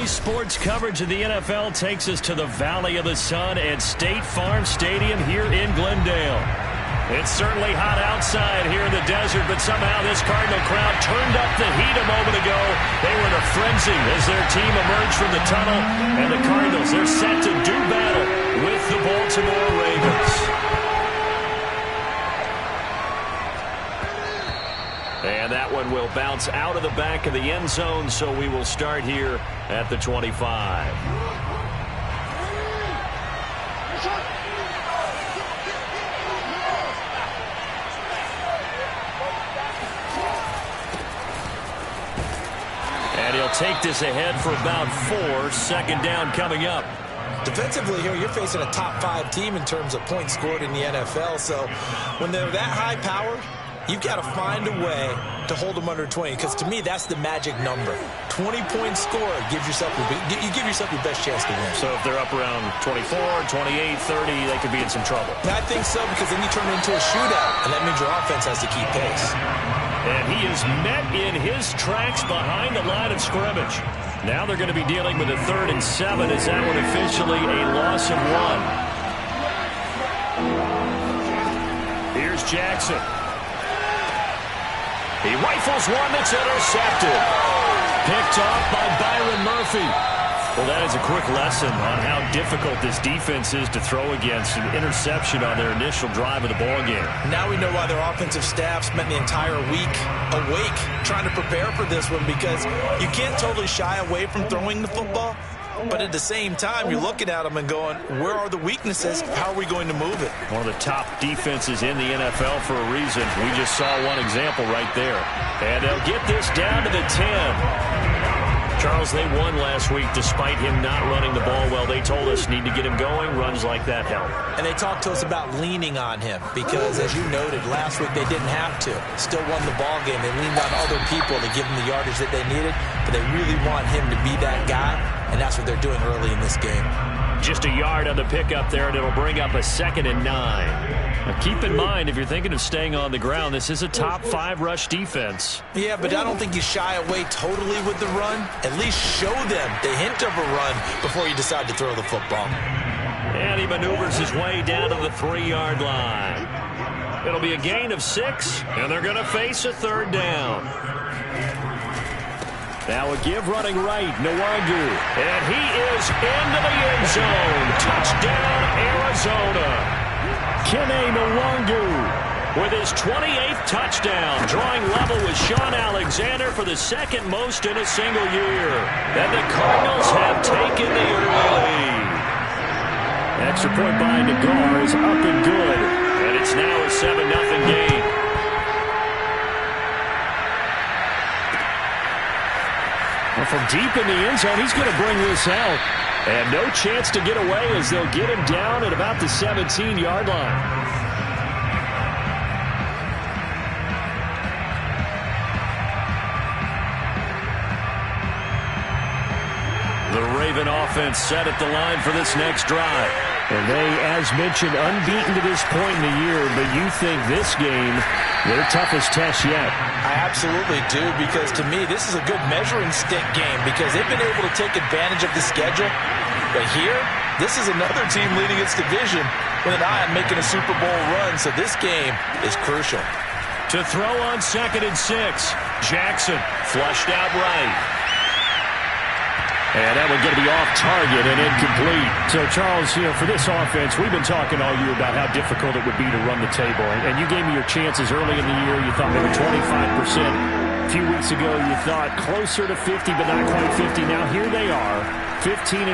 Today's sports coverage of the NFL takes us to the Valley of the Sun at State Farm Stadium here in Glendale. It's certainly hot outside here in the desert, but somehow this Cardinal crowd turned up the heat a moment ago. They were in a frenzy as their team emerged from the tunnel, and the Cardinals, they're set to do battle with the Baltimore Ravens. And that one will bounce out of the back of the end zone, so we will start here at the 25. And he'll take this ahead for about 4. Second down coming up. Defensively here, you're facing a top 5 team in terms of points scored in the NFL. So when they're that high powered, you've got to find a way to hold them under 20, because to me, that's the magic number. 20 points scored gives yourself you give yourself your best chance to win. So if they're up around 24, 28, 30, they could be in some trouble. I think so, because then you turn it into a shootout, and that means your offense has to keep pace. And he is met in his tracks behind the line of scrimmage. Now they're going to be dealing with a 3rd and 7. Is that one officially a loss of 1? Here's Jackson. He rifles one that's intercepted. Picked off by Byron Murphy. Well, that is a quick lesson on how difficult this defense is to throw against. An interception on their initial drive of the ballgame. Now we know why their offensive staff spent the entire week awake trying to prepare for this one, because you can't totally shy away from throwing the football. But at the same time, you're looking at them and going, where are the weaknesses? How are we going to move it? One of the top defenses in the NFL for a reason. We just saw one example right there. And they'll get this down to the 10. Charles, they won last week despite him not running the ball well. They told us need to get him going. Runs like that help. And they talked to us about leaning on him because, as you noted, last week they didn't have to. Still won the ball game. They leaned on other people to give them the yardage that they needed, but they really want him to be that guy, and that's what they're doing early in this game. Just a yard on the pickup there, and it'll bring up a 2nd and 9. Now keep in mind, if you're thinking of staying on the ground, this is a top 5 rush defense. Yeah, but I don't think you shy away totally with the run. At least show them the hint of a run before you decide to throw the football. And he maneuvers his way down to the 3-yard line. It'll be a gain of 6, and they're going to face a 3rd down. Now a give running right, Nwangu. And he is into the end zone. Touchdown, Arizona. Kene Nwangu with his 28th touchdown, drawing level with Sean Alexander for the 2nd most in a single year. And the Cardinals have taken the early lead. Extra point by Nagar is up and good. And it's now a 7-0 game. Well, from deep in the end zone, he's going to bring this out. And no chance to get away as they'll get him down at about the 17-yard line. The Raven offense set at the line for this next drive. And they, as mentioned, unbeaten to this point in the year, but you think this game, their toughest test yet. I absolutely do, because to me, this is a good measuring stick game because they've been able to take advantage of the schedule. But here, this is another team leading its division with an eye on making a Super Bowl run, so this game is crucial. To throw on 2nd and 6, Jackson flushed out right. And that one's going to be off target and incomplete. So, Charles, for this offense, we've been talking all year about how difficult it would be to run the table. And you gave me your chances early in the year. You thought they were 25%. A few weeks ago, you thought closer to 50, but not quite 50. Now, here they are, 15-0.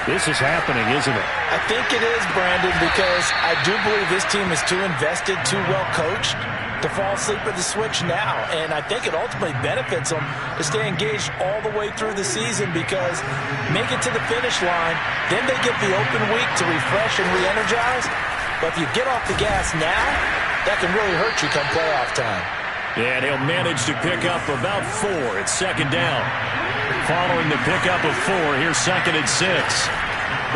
This is happening, isn't it? I think it is, Brandon, because I do believe this team is too invested, too well coached to fall asleep at the switch now. And I think it ultimately benefits them to stay engaged all the way through the season, because make it to the finish line, then they get the open week to refresh and re-energize. But if you get off the gas now, that can really hurt you come playoff time. And he'll manage to pick up about 4. It's 2nd down. Following the pickup of 4, here's 2nd and 6.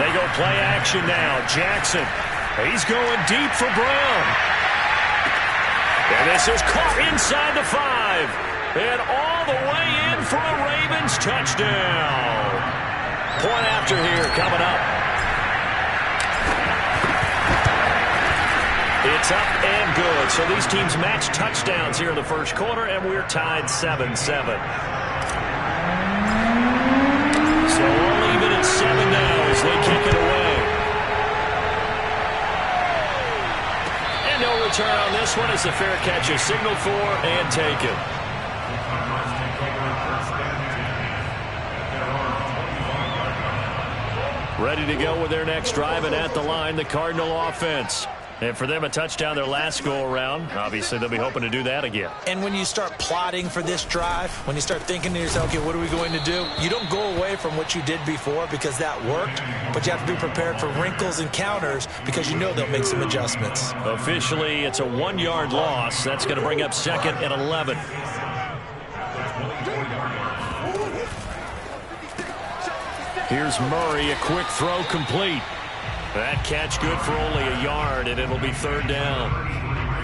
They go play action now. Jackson, he's going deep for Brown. And this is caught inside the 5. And all the way in for a Ravens touchdown. Point after here coming up. It's up and good. So these teams match touchdowns here in the first quarter, and we're tied 7-7. So all even at 7 now as they kick it away. And no return on this one as the fair catch is signaled for and taken. Ready to go with their next drive, and at the line, the Cardinal offense. And for them, a touchdown their last go-around. Obviously, they'll be hoping to do that again. And when you start plotting for this drive, when you start thinking to yourself, okay, what are we going to do? You don't go away from what you did before because that worked, but you have to be prepared for wrinkles and counters because you know they'll make some adjustments. Officially, it's a 1-yard loss. That's going to bring up 2nd and 11. Here's Murray, a quick throw complete. That catch good for only a yard, and it'll be 3rd down.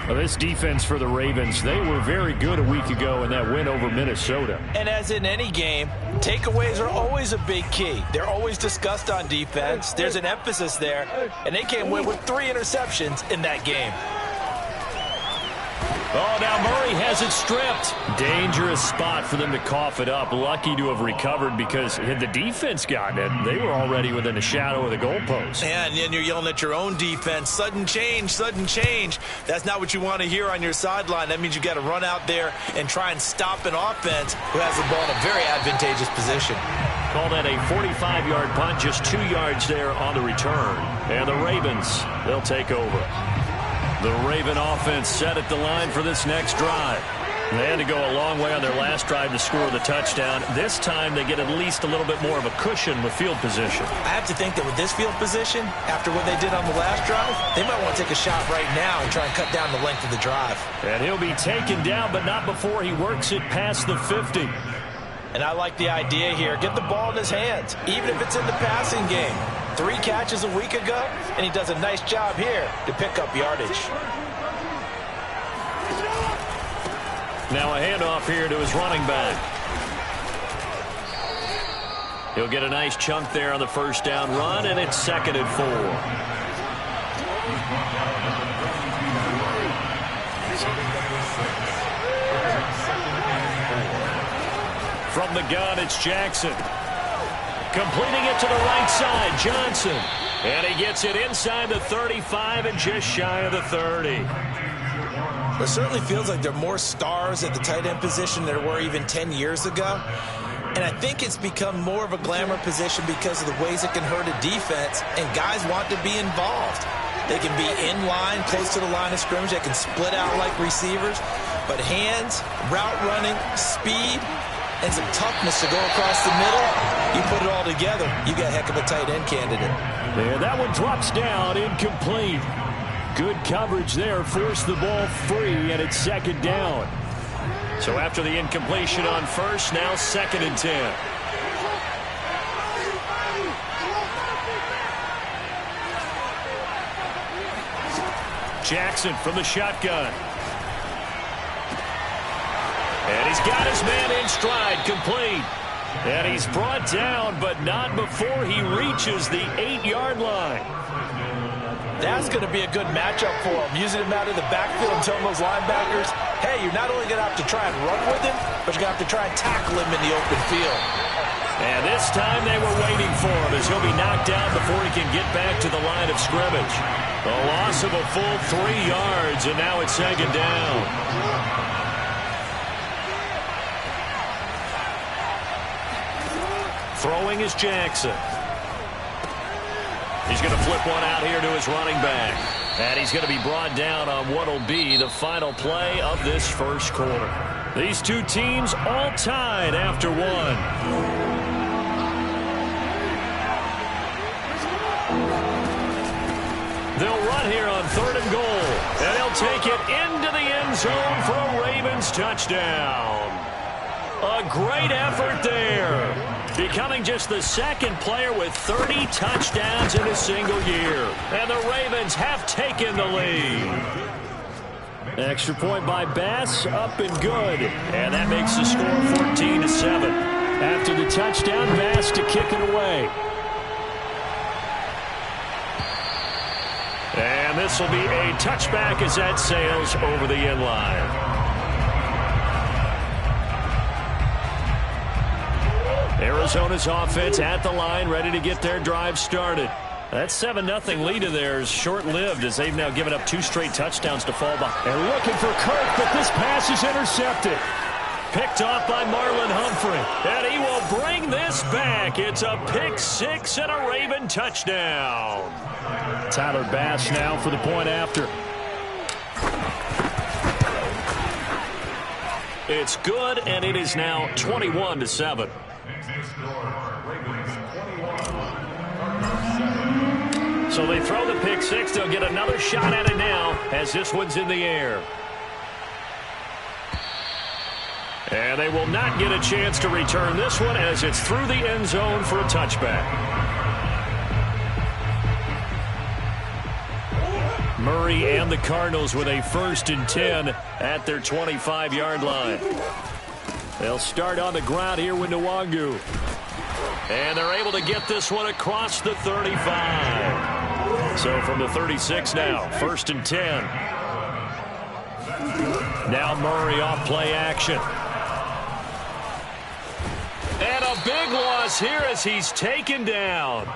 Well, this defense for the Ravens, they were very good a week ago in that win over Minnesota. And as in any game, takeaways are always a big key. They're always discussed on defense. There's an emphasis there, and they came away with 3 interceptions in that game. Oh, now Murray has it stripped. Dangerous spot for them to cough it up. Lucky to have recovered because had the defense gotten it, they were already within the shadow of the goalpost. Yeah, and then you're yelling at your own defense. Sudden change, sudden change. That's not what you want to hear on your sideline. That means you got to run out there and try and stop an offense who has the ball in a very advantageous position. Call that a 45-yard punt, just 2 yards there on the return. And the Ravens, they'll take over. The Raven offense set at the line for this next drive. They had to go a long way on their last drive to score the touchdown. This time they get at least a little bit more of a cushion with field position. I have to think that with this field position, after what they did on the last drive, they might want to take a shot right now and try and cut down the length of the drive. And he'll be taken down, but not before he works it past the 50. And I like the idea here. Get the ball in his hands, even if it's in the passing game. 3 catches a week ago, and he does a nice job here to pick up yardage. Now a handoff here to his running back. He'll get a nice chunk there on the first down run, and it's 2nd and 4. From the gun, it's Jackson. Completing it to the right side, Johnson. And he gets it inside the 35 and just shy of the 30. It certainly feels like there are more stars at the tight end position than there were even 10 years ago. And I think it's become more of a glamour position because of the ways it can hurt a defense, and guys want to be involved. They can be in line, close to the line of scrimmage. They can split out like receivers. But hands, route running, speed, and some toughness to go across the middle, you put it all together, you got a heck of a tight end candidate. And that one drops down, incomplete. Good coverage there, forced the ball free, and it's 2nd down. So after the incompletion on first, now 2nd and 10. Jackson from the shotgun. And he's got his man in stride, complete. And he's brought down, but not before he reaches the 8-yard line. That's going to be a good matchup for him, using him out of the backfield and telling those linebackers, hey, you're not only going to have to try and run with him, but you're going to have to try and tackle him in the open field. And this time they were waiting for him as he'll be knocked down before he can get back to the line of scrimmage. A loss of a full 3 yards, and now it's 2nd down. Throwing is Jackson. He's going to flip one out here to his running back. And he's going to be brought down on what will be the final play of this first quarter. These two teams all tied after 1. They'll run here on 3rd and goal. And they'll take it into the end zone for a Ravens touchdown. A great effort there. Becoming just the 2nd player with 30 touchdowns in a single year. And the Ravens have taken the lead. Extra point by Bass, up and good. And that makes the score 14-7. After the touchdown, Bass to kick it away. And this will be a touchback as that sails over the end line. Arizona's offense at the line, ready to get their drive started. That 7-0 lead of theirs short-lived as they've now given up 2 straight touchdowns to fall behind. And looking for Kirk, but this pass is intercepted. Picked off by Marlon Humphrey. And he will bring this back. It's a pick 6 and a Raven touchdown. Tyler Bass now for the point after. It's good, and it is now 21-7. So they throw the pick 6. They'll get another shot at it now as this one's in the air. And they will not get a chance to return this one as it's through the end zone for a touchback. Murray and the Cardinals with a 1st and 10 at their 25-yard line. They'll start on the ground here with Nwangu. And they're able to get this one across the 35. So from the 36 now, 1st and 10. Now Murray off play action. And a big loss here as he's taken down.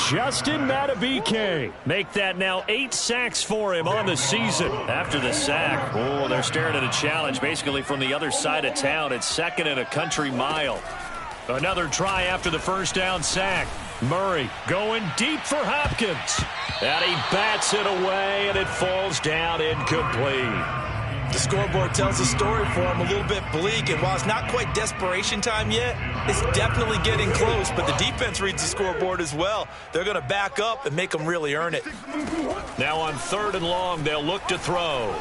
Justin Matabike. Make that now 8 sacks for him on the season. After the sack, oh, they're staring at a challenge basically from the other side of town. It's 2nd and a country mile. Another try after the 1st down sack. Murray going deep for Hopkins. And he bats it away, and it falls down incomplete. The scoreboard tells a story for him, a little bit bleak, and while it's not quite desperation time yet, it's definitely getting close, but the defense reads the scoreboard as well. They're going to back up and make them really earn it. Now on 3rd and long, they'll look to throw.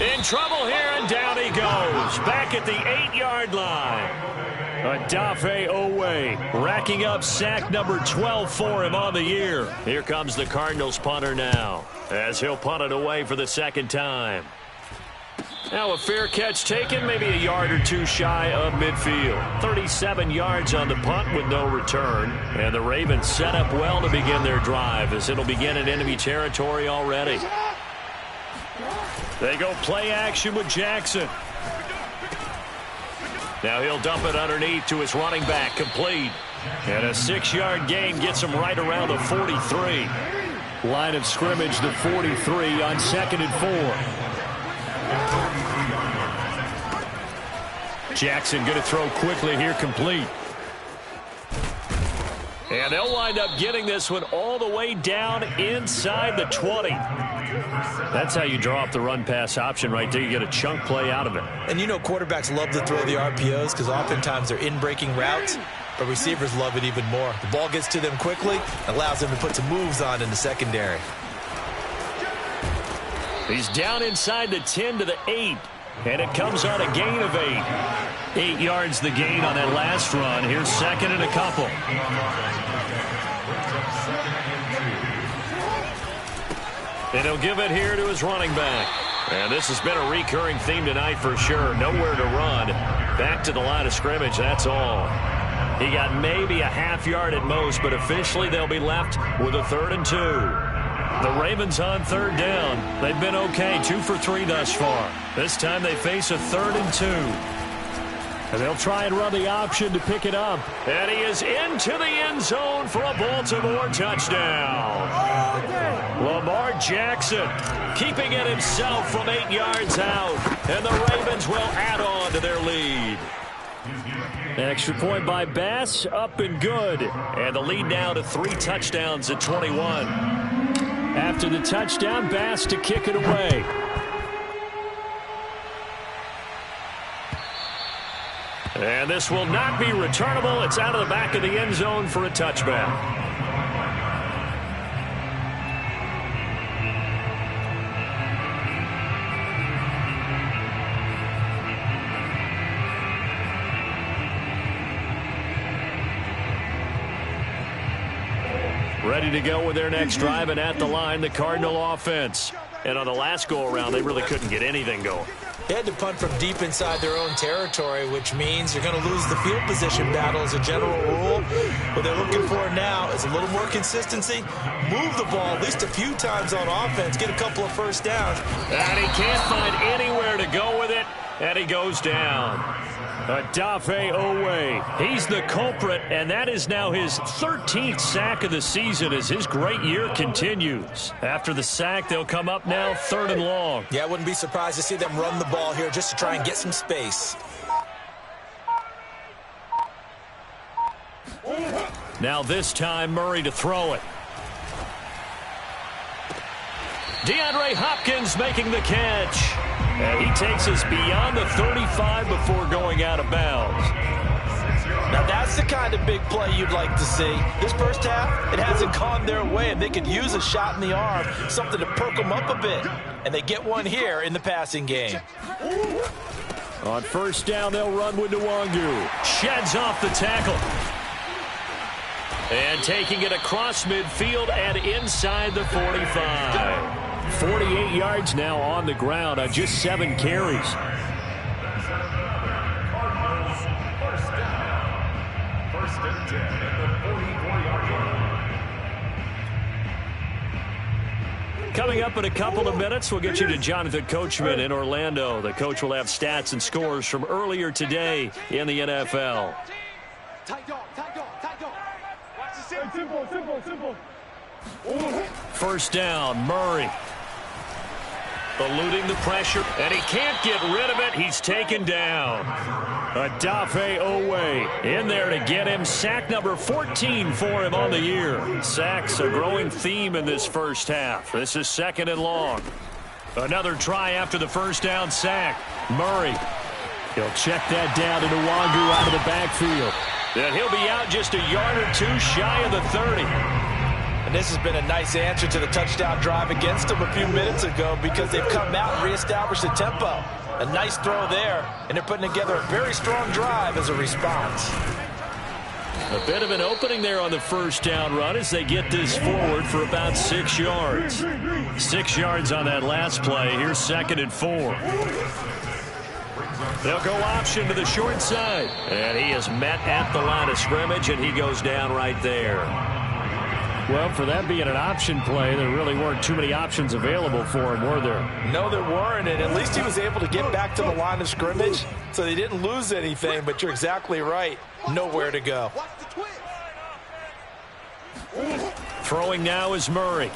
In trouble here, and down he goes. Back at the 8-yard line. Adafe Owe racking up sack number 12 for him on the year. Here comes the Cardinals punter now as he'll punt it away for the 2nd time. Now a fair catch taken, maybe a yard or 2 shy of midfield. 37 yards on the punt with no return. And the Ravens set up well to begin their drive as it'll begin in enemy territory already. They go play action with Jackson. Now he'll dump it underneath to his running back, complete. And a 6-yard gain gets him right around the 43. Line of scrimmage, the 43 on 2nd and 4. Jackson going to throw quickly here, complete. And they'll wind up getting this one all the way down inside the 20. That's how you draw up the run-pass option right there. You get a chunk play out of it. And you know quarterbacks love to throw the RPOs because oftentimes they're in-breaking routes, but receivers love it even more. The ball gets to them quickly, allows them to put some moves on in the secondary. He's down inside the 10 to the 8, and it comes on a gain of 8. 8 yards the gain on that last run. Here's 2nd and a couple. And he'll give it here to his running back. And this has been a recurring theme tonight for sure. Nowhere to run. Back to the line of scrimmage, that's all. He got maybe a half yard at most, but officially they'll be left with a 3rd and 2. The Ravens on 3rd down. They've been okay, 2 for 3 thus far. This time they face a 3rd and 2. And they'll try and run the option to pick it up. And he is into the end zone for a Baltimore touchdown. Lamar Jackson keeping it himself from 8 yards out. And the Ravens will add on to their lead. Extra point by Bass, up and good. And the lead now to 3 touchdowns at 21. After the touchdown, Bass to kick it away. And this will not be returnable. It's out of the back of the end zone for a touchback. Ready to go with their next drive, and at the line, the Cardinal offense. And on the last go-around, they really couldn't get anything going. They had to punt from deep inside their own territory, which means you're going to lose the field position battle as a general rule. What they're looking for now is a little more consistency. Move the ball at least a few times on offense. Get a couple of first downs. And he can't find anywhere to go with it. And he goes down. Odafe Owe. He's the culprit, and that is now his 13th sack of the season as his great year continues. After the sack, they'll come up now 3rd and long. Yeah, I wouldn't be surprised to see them run the ball here just to try and get some space. Now this time, Murray to throw it. DeAndre Hopkins making the catch. And he takes us beyond the 35 before going out of bounds. Now that's the kind of big play you'd like to see. This first half, it hasn't gone their way, and they could use a shot in the arm, something to perk them up a bit. And they get one here in the passing game. On first down, they'll run with Nwangu. Sheds off the tackle. And taking it across midfield and inside the 45. 48 yards now on the ground on just 7 carries. First and 10 at the 44-yard line. Coming up in a couple of minutes, we'll get you to Jonathan Coachman in Orlando. The coach will have stats and scores from earlier today in the NFL. Tight dog, tight dog, tight dog. Watch the simple. First down, Murray. Eluding the pressure, and he can't get rid of it. He's taken down. Odafe Owe in there to get him. Sack number 14 for him on the year. Sacks a growing theme in this first half. This is 2nd and long. Another try after the first down sack. Murray. He'll check that down to Nwangu out of the backfield. And he'll be out just a yard or two shy of the 30. And this has been a nice answer to the touchdown drive against them a few minutes ago because they've come out and reestablished the tempo. A nice throw there, and they're putting together a very strong drive as a response. A bit of an opening there on the first down run as they get this forward for about 6 yards. 6 yards on that last play. Here's 2nd and 4. They'll go option to the short side. And he is met at the line of scrimmage, and he goes down right there. Well, for that being an option play, there really weren't too many options available for him, were there? No, there weren't, and at least he was able to get back to the line of scrimmage, so they didn't lose anything, but you're exactly right. Nowhere to go. Throwing now is Murray.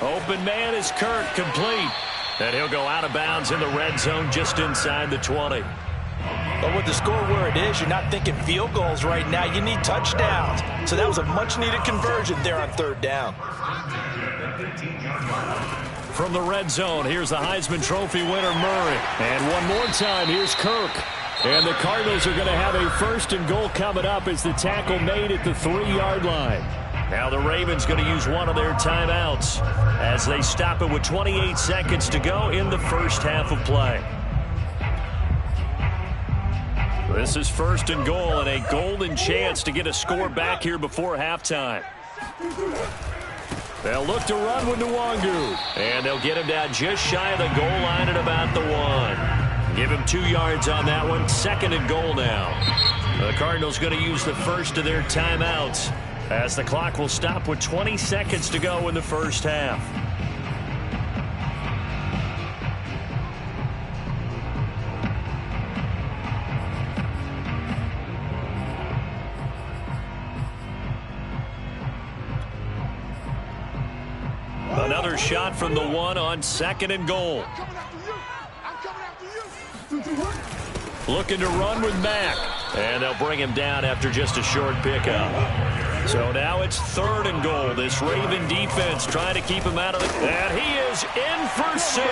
Open man is Kirk, complete. And he'll go out of bounds in the red zone just inside the 20. But with the score where it is, you're not thinking field goals right now. You need touchdowns. So that was a much-needed conversion there on 3rd down. From the red zone, here's the Heisman Trophy winner, Murray. And one more time, here's Kirk. And the Cardinals are going to have a 1st and goal coming up as the tackle made at the 3-yard line. Now the Ravens going to use one of their timeouts as they stop it with 28 seconds to go in the first half of play. This is 1st and goal and a golden chance to get a score back here before halftime. They'll look to run with Nwangu. And they'll get him down just shy of the goal line at about the 1. Give him 2 yards on that one. 2nd and goal now. The Cardinals going to use the first of their timeouts as the clock will stop with 20 seconds to go in the first half. Another shot from the 1 on 2nd and goal. Looking to run with Mack. And they'll bring him down after just a short pickup. So now it's 3rd and goal. This Raven defense trying to keep him out of the... And he is in for 6.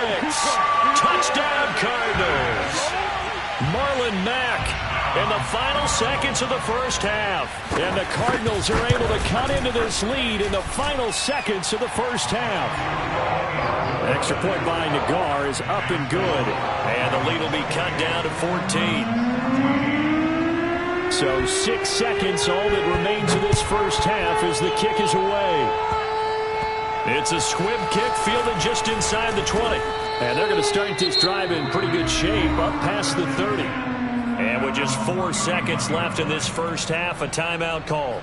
Touchdown Cardinals. Marlon Mack in the final seconds of the first half. And the Cardinals are able to cut into this lead in the final seconds of the first half. Extra point by Nagar is up and good. And the lead will be cut down to 14. So 6 seconds, all that remains of this first half as the kick is away. It's a squib kick fielded just inside the 20. And they're going to start this drive in pretty good shape up past the 30. And with just 4 seconds left in this first half, a timeout call.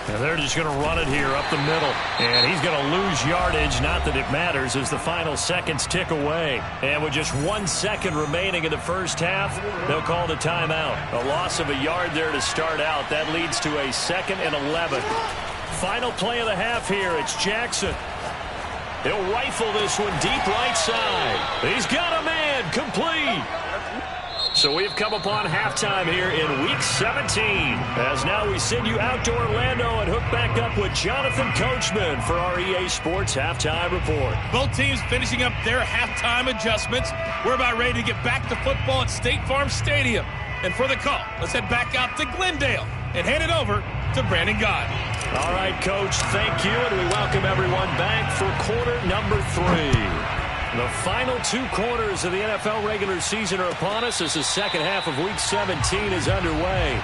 And they're just going to run it here up the middle. And he's going to lose yardage. Not that it matters as the final seconds tick away. And with just 1 second remaining in the first half, they'll call the timeout. A loss of a yard there to start out. That leads to a 2nd and 11. Final play of the half here. It's Jackson. He'll rifle this one deep right side. He's got a man. Complete. So we've come upon halftime here in Week 17. As now we send you out to Orlando and hook back up with Jonathan Coachman for our EA Sports Halftime Report. Both teams finishing up their halftime adjustments. We're about ready to get back to football at State Farm Stadium. And for the call, let's head back out to Glendale and hand it over to Brandon God. All right, Coach, thank you, and we welcome everyone back for quarter number 3. The final 2 quarters of the NFL regular season are upon us as the second half of Week 17 is underway.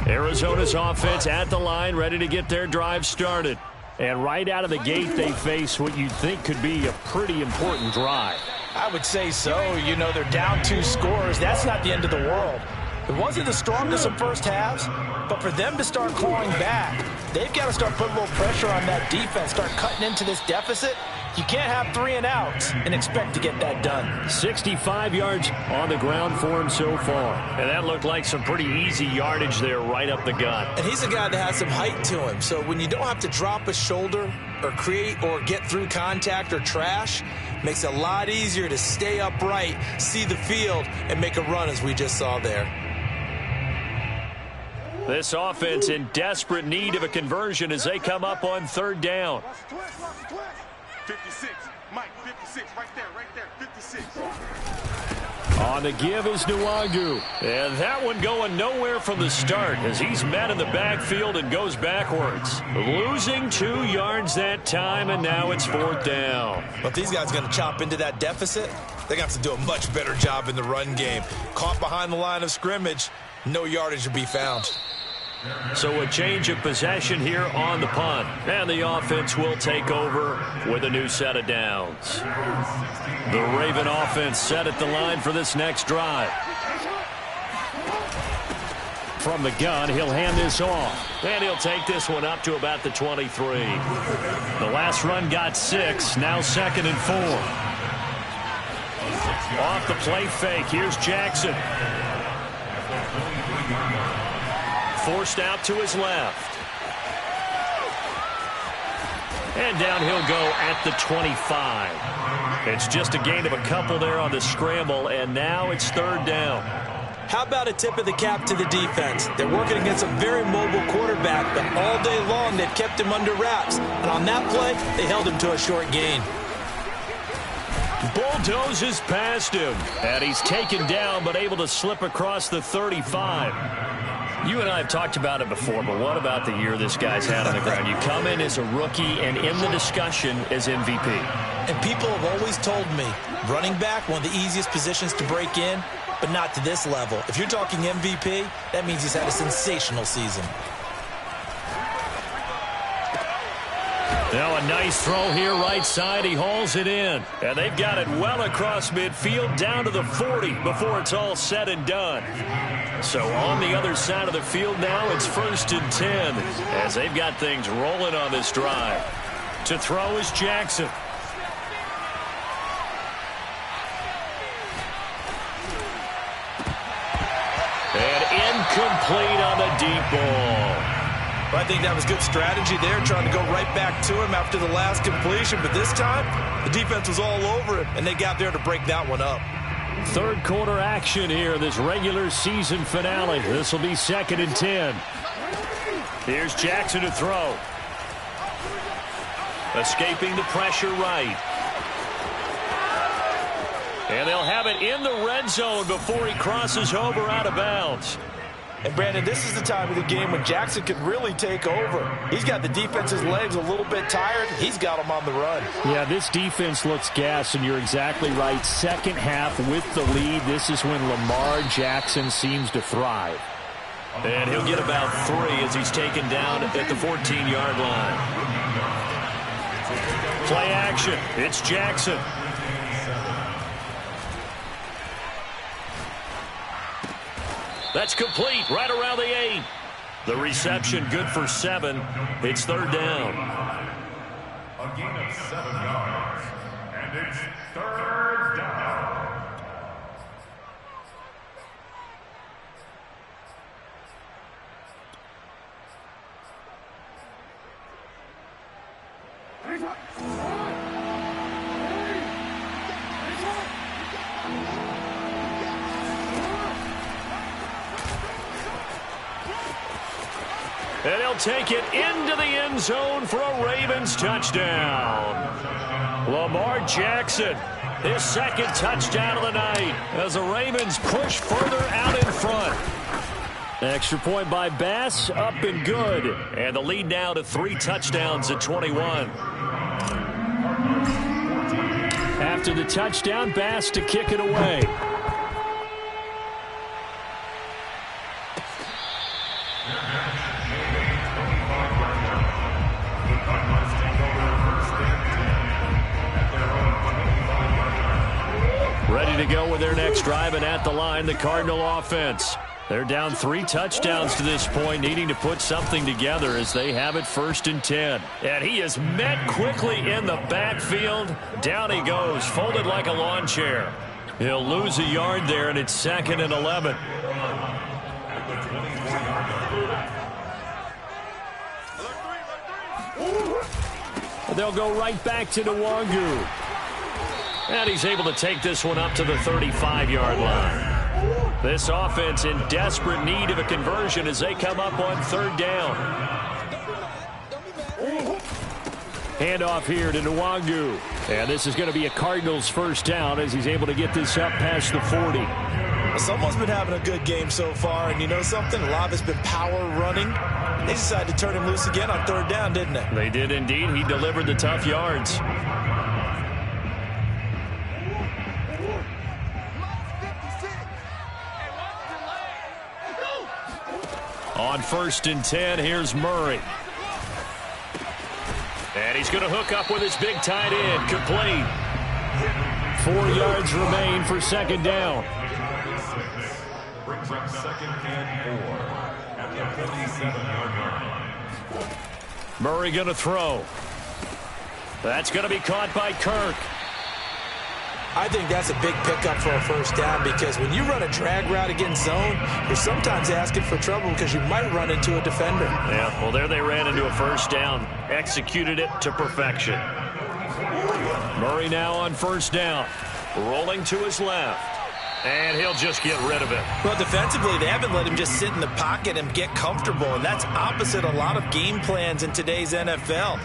Arizona's offense at the line, ready to get their drive started. And right out of the gate, they face what you'd think could be a pretty important drive. I would say so. You know, they're down 2 scores. That's not the end of the world. It wasn't the strongest of first halves, but for them to start clawing back, they've got to start putting a little pressure on that defense, start cutting into this deficit. You can't have 3 and outs and expect to get that done. 65 yards on the ground for him so far. And that looked like some pretty easy yardage there right up the gut. And he's a guy that has some height to him. So when you don't have to drop a shoulder or create or get through contact or trash, makes it a lot easier to stay upright, see the field, and make a run as we just saw there. This offense in desperate need of a conversion as they come up on 3rd down. 56, Mike, 56, right there, 56. On the give is Nwangu. And that one going nowhere from the start as he's met in the backfield and goes backwards. Losing 2 yards that time, and now it's 4th down. But if these guys are going to chop into that deficit, they're going to have to do a much better job in the run game. Caught behind the line of scrimmage, no yardage to be found. So a change of possession here on the punt. And the offense will take over with a new set of downs. The Raven offense set at the line for this next drive. From the gun, he'll hand this off. And he'll take this one up to about the 23. The last run got 6. Now 2nd and 4. Off the play fake. Here's Jackson. Forced out to his left. And down he'll go at the 25. It's just a gain of a couple there on the scramble, and now it's 3rd down. How about a tip of the cap to the defense? They're working against a very mobile quarterback, but all day long they've kept him under wraps. And on that play, they held him to a short gain. Bulldozes past him, and he's taken down but able to slip across the 35. You and I have talked about it before, but what about the year this guy's had on the ground? You come in as a rookie and in the discussion as MVP. And people have always told me, running back, one of the easiest positions to break in, but not to this level. If you're talking MVP, that means he's had a sensational season. Now a nice throw here right side. He hauls it in. And they've got it well across midfield down to the 40 before it's all said and done. So on the other side of the field now, it's 1st and 10 as they've got things rolling on this drive. To throw is Jackson. And incomplete on the deep ball. Well, I think that was good strategy there, trying to go right back to him after the last completion. But this time, the defense was all over him, and they got there to break that one up. 3rd quarter action here, this regular season finale. This will be 2nd and 10. Here's Jackson to throw. Escaping the pressure right. And they'll have it in the red zone before he crosses over out of bounds. And, Brandon, this is the time of the game when Jackson could really take over. He's got the defense's legs a little bit tired. He's got them on the run. Yeah, this defense looks gassed, and you're exactly right. Second half with the lead, this is when Lamar Jackson seems to thrive. And he'll get about 3 as he's taken down at the 14-yard line. Play action. It's Jackson. That's complete right around the 8. The reception good for 7. It's third down. A gain of 7 yards. And it's third down. And he'll take it into the end zone for a Ravens touchdown. Lamar Jackson, his second touchdown of the night as the Ravens push further out in front. Extra point by Bass, up and good. And the lead now to 3 touchdowns at 21. After the touchdown, Bass to kick it away. Ready to go with their next drive, and at the line, the Cardinal offense. They're down 3 touchdowns to this point, needing to put something together as they have it 1st and 10. And he is met quickly in the backfield. Down he goes, folded like a lawn chair. He'll lose a yard there, and it's 2nd and 11. They'll go right back to Nwangu. And he's able to take this one up to the 35-yard line. This offense in desperate need of a conversion as they come up on 3rd down. Handoff here to Nwangu. And this is going to be a Cardinals 1st down as he's able to get this up past the 40. Someone's been having a good game so far, and you know something? A lot has been power running. They decided to turn him loose again on 3rd down, didn't they? They did indeed. He delivered the tough yards. On 1st and 10, here's Murray. And he's going to hook up with his big tight end. Complete. 4 yards remain for 2nd down. Brings up 2nd and 4 at the 47-yard line. Murray going to throw. That's going to be caught by Kirk. I think that's a big pickup for a 1st down because when you run a drag route against zone, you're sometimes asking for trouble because you might run into a defender. Yeah, well, there they ran into a 1st down. Executed it to perfection. Murray now on 1st down. Rolling to his left. And he'll just get rid of it. Well, defensively, they haven't let him just sit in the pocket and get comfortable, and that's opposite a lot of game plans in today's NFL.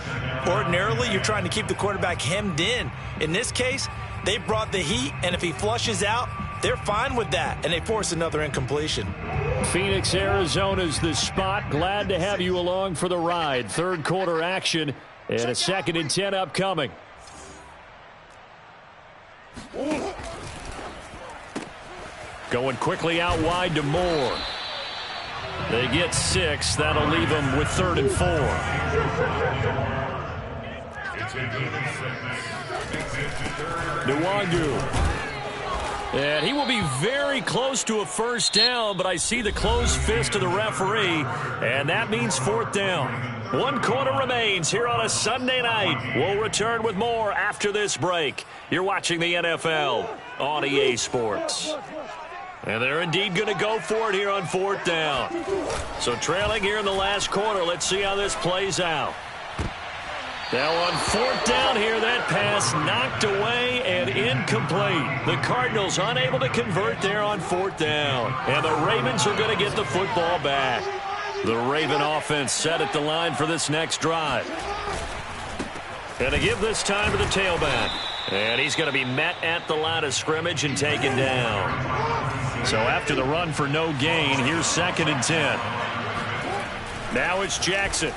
Ordinarily, you're trying to keep the quarterback hemmed in. In this case, they brought the heat, and if he flushes out, they're fine with that, and they force another incompletion. Phoenix, Arizona's the spot. Glad to have you along for the ride. 3rd quarter action, and a 2nd and 10 upcoming. Going quickly out wide to Moore. They get 6. That'll leave them with 3rd and 4. Nwangu. And he will be very close to a 1st down, but I see the closed fist of the referee, and that means 4th down. 1 quarter remains here on a Sunday night. We'll return with more after this break. You're watching the NFL on EA Sports. And they're indeed going to go for it here on 4th down. So trailing here in the last quarter, let's see how this plays out. Now on 4th down here, that pass knocked away and incomplete. The Cardinals unable to convert there on 4th down. And the Ravens are going to get the football back. The Raven offense set at the line for this next drive. And to give this time to the tailback. And he's going to be met at the line of scrimmage and taken down. So after the run for no gain, here's 2nd and 10. Now it's Jackson.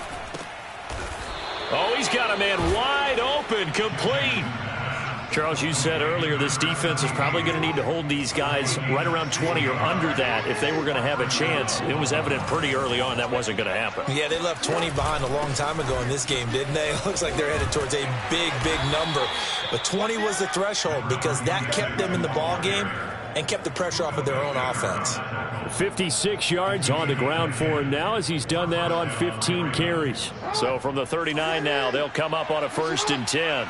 Oh, he's got a man wide open, complete. Charles, you said earlier this defense is probably going to need to hold these guys right around 20 or under that if they were going to have a chance. It was evident pretty early on that wasn't going to happen. Yeah, they left 20 behind a long time ago in this game, didn't they? It looks like they're headed towards a big, big number. But 20 was the threshold because that kept them in the ball game and kept the pressure off of their own offense. 56 yards on the ground for him now as he's done that on 15 carries. So from the 39 now, they'll come up on a 1st and 10.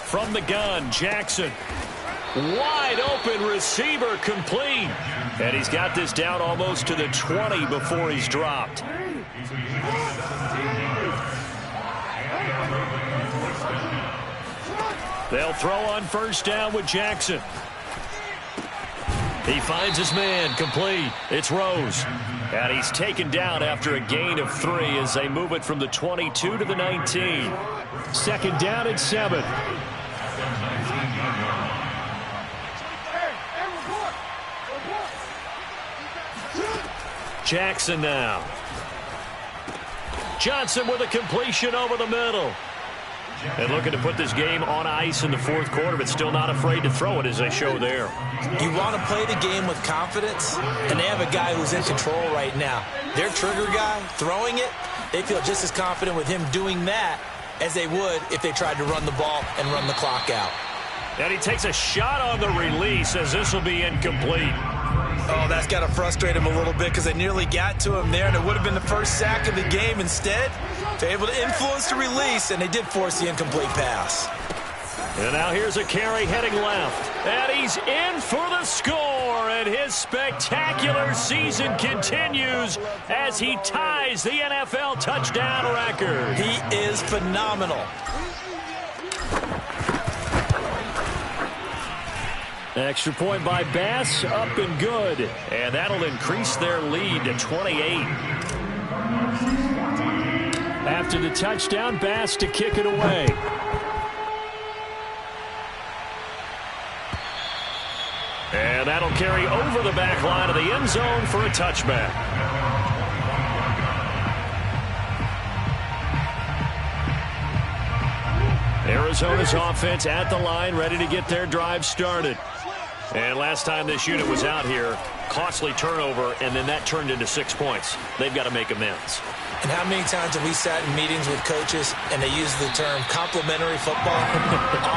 From the gun, Jackson. Wide open receiver, complete. And he's got this down almost to the 20 before he's dropped. They'll throw on 1st down with Jackson. He finds his man, complete. It's Rose. And he's taken down after a gain of 3 as they move it from the 22 to the 19. 2nd down and 7. Jackson now. Johnson with a completion over the middle. And looking to put this game on ice in the 4th quarter, but still not afraid to throw it as they show there. You want to play the game with confidence, and they have a guy who's in control right now. Their trigger guy throwing it, they feel just as confident with him doing that as they would if they tried to run the ball and run the clock out. And he takes a shot on the release as this will be incomplete. Oh, that's got to frustrate him a little bit because they nearly got to him there, and it would have been the first sack of the game. Instead, they're able to influence the release, and they did force the incomplete pass. And now here's a carry heading left. And he's in for the score, and his spectacular season continues as he ties the NFL touchdown record. He is phenomenal. Extra point by Bass, up and good. And that'll increase their lead to 28. After the touchdown, Bass to kick it away. And that'll carry over the back line of the end zone for a touchback. Arizona's offense at the line, ready to get their drive started. And last time this unit was out here, costly turnover, and then that turned into 6 points. They've got to make amends. And how many times have we sat in meetings with coaches and they use the term complementary football?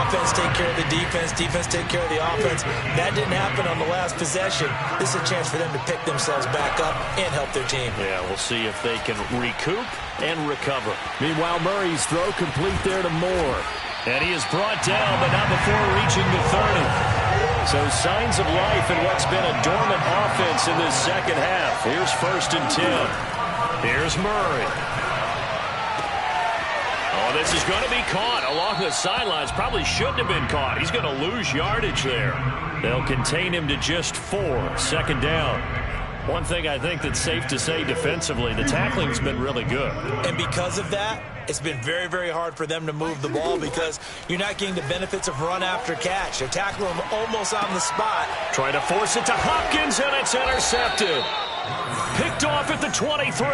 Offense take care of the defense, defense take care of the offense. That didn't happen on the last possession. This is a chance for them to pick themselves back up and help their team. Yeah, we'll see if they can recoup and recover. Meanwhile, Murray's throw complete there to Moore. And he is brought down, but not before reaching the 30. So signs of life in what's been a dormant offense in this second half. Here's 1st and 10. Here's Murray. Oh, this is going to be caught along the sidelines. Probably shouldn't have been caught. He's going to lose yardage there. They'll contain him to just 4. 2nd down. One thing I think that's safe to say defensively, the tackling's been really good. And because of that, it's been very, very hard for them to move the ball because you're not getting the benefits of run after catch. They're tackling him almost on the spot. Trying to force it to Hopkins, and it's intercepted. Picked off at the 23.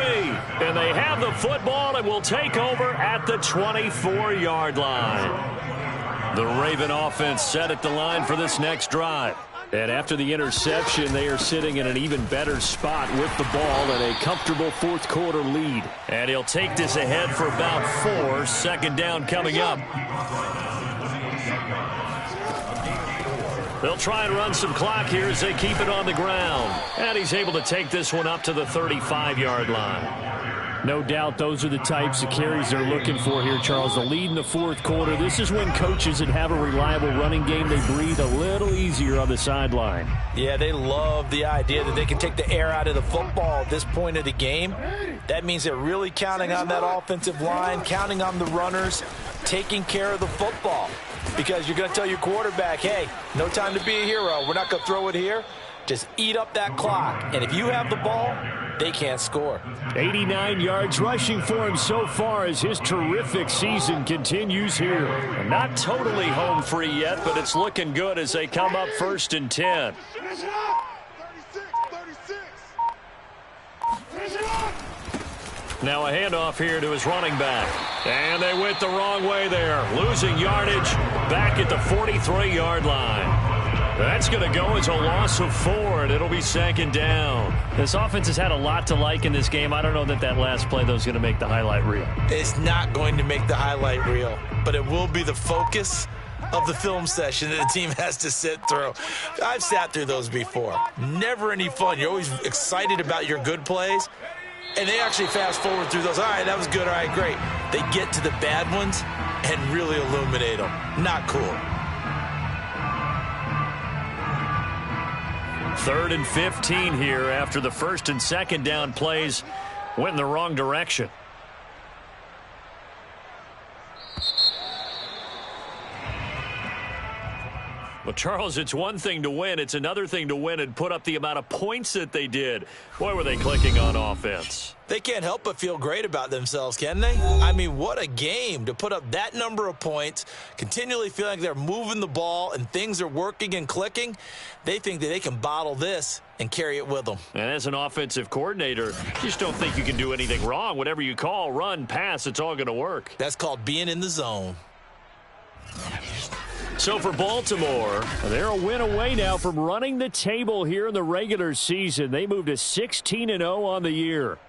And they have the football and will take over at the 24-yard line. The Raven offense set at the line for this next drive. And after the interception, they are sitting in an even better spot with the ball and a comfortable 4th quarter lead. And he'll take this ahead for about 4. 2nd down coming up. They'll try and run some clock here as they keep it on the ground. And he's able to take this one up to the 35-yard line. No doubt those are the types of carries they're looking for here, Charles. The lead in the 4th quarter. This is when coaches that have a reliable running game, they breathe a little easier on the sideline. Yeah, they love the idea that they can take the air out of the football at this point of the game. That means they're really counting on that offensive line, counting on the runners, taking care of the football. Because you're going to tell your quarterback, hey, no time to be a hero. We're not going to throw it here. Just eat up that clock. And if you have the ball, they can't score. 89 yards rushing for him so far as his terrific season continues here. And not totally home free yet, but it's looking good as they come up 1st and 10. Now a handoff here to his running back. And they went the wrong way there. Losing yardage back at the 43-yard line. That's going to go as a loss of 4, and it'll be 2nd down. This offense has had a lot to like in this game. I don't know that last play, though, is going to make the highlight reel. It's not going to make the highlight reel, but it will be the focus of the film session that the team has to sit through. I've sat through those before. Never any fun. You're always excited about your good plays, and they actually fast forward through those. All right, that was good. All right, great. They get to the bad ones and really illuminate them. Not cool. 3rd and 15 here after the 1st and 2nd down plays went in the wrong direction. Well, Charles, it's one thing to win. It's another thing to win and put up the amount of points that they did. Boy, were they clicking on offense. They can't help but feel great about themselves, can they? I mean, what a game to put up that number of points, continually feeling like they're moving the ball and things are working and clicking. They think that they can bottle this and carry it with them. And as an offensive coordinator, you just don't think you can do anything wrong. Whatever you call, run, pass, it's all going to work. That's called being in the zone. So for Baltimore, they're a win away now from running the table here in the regular season. They moved to 16-0 on the year.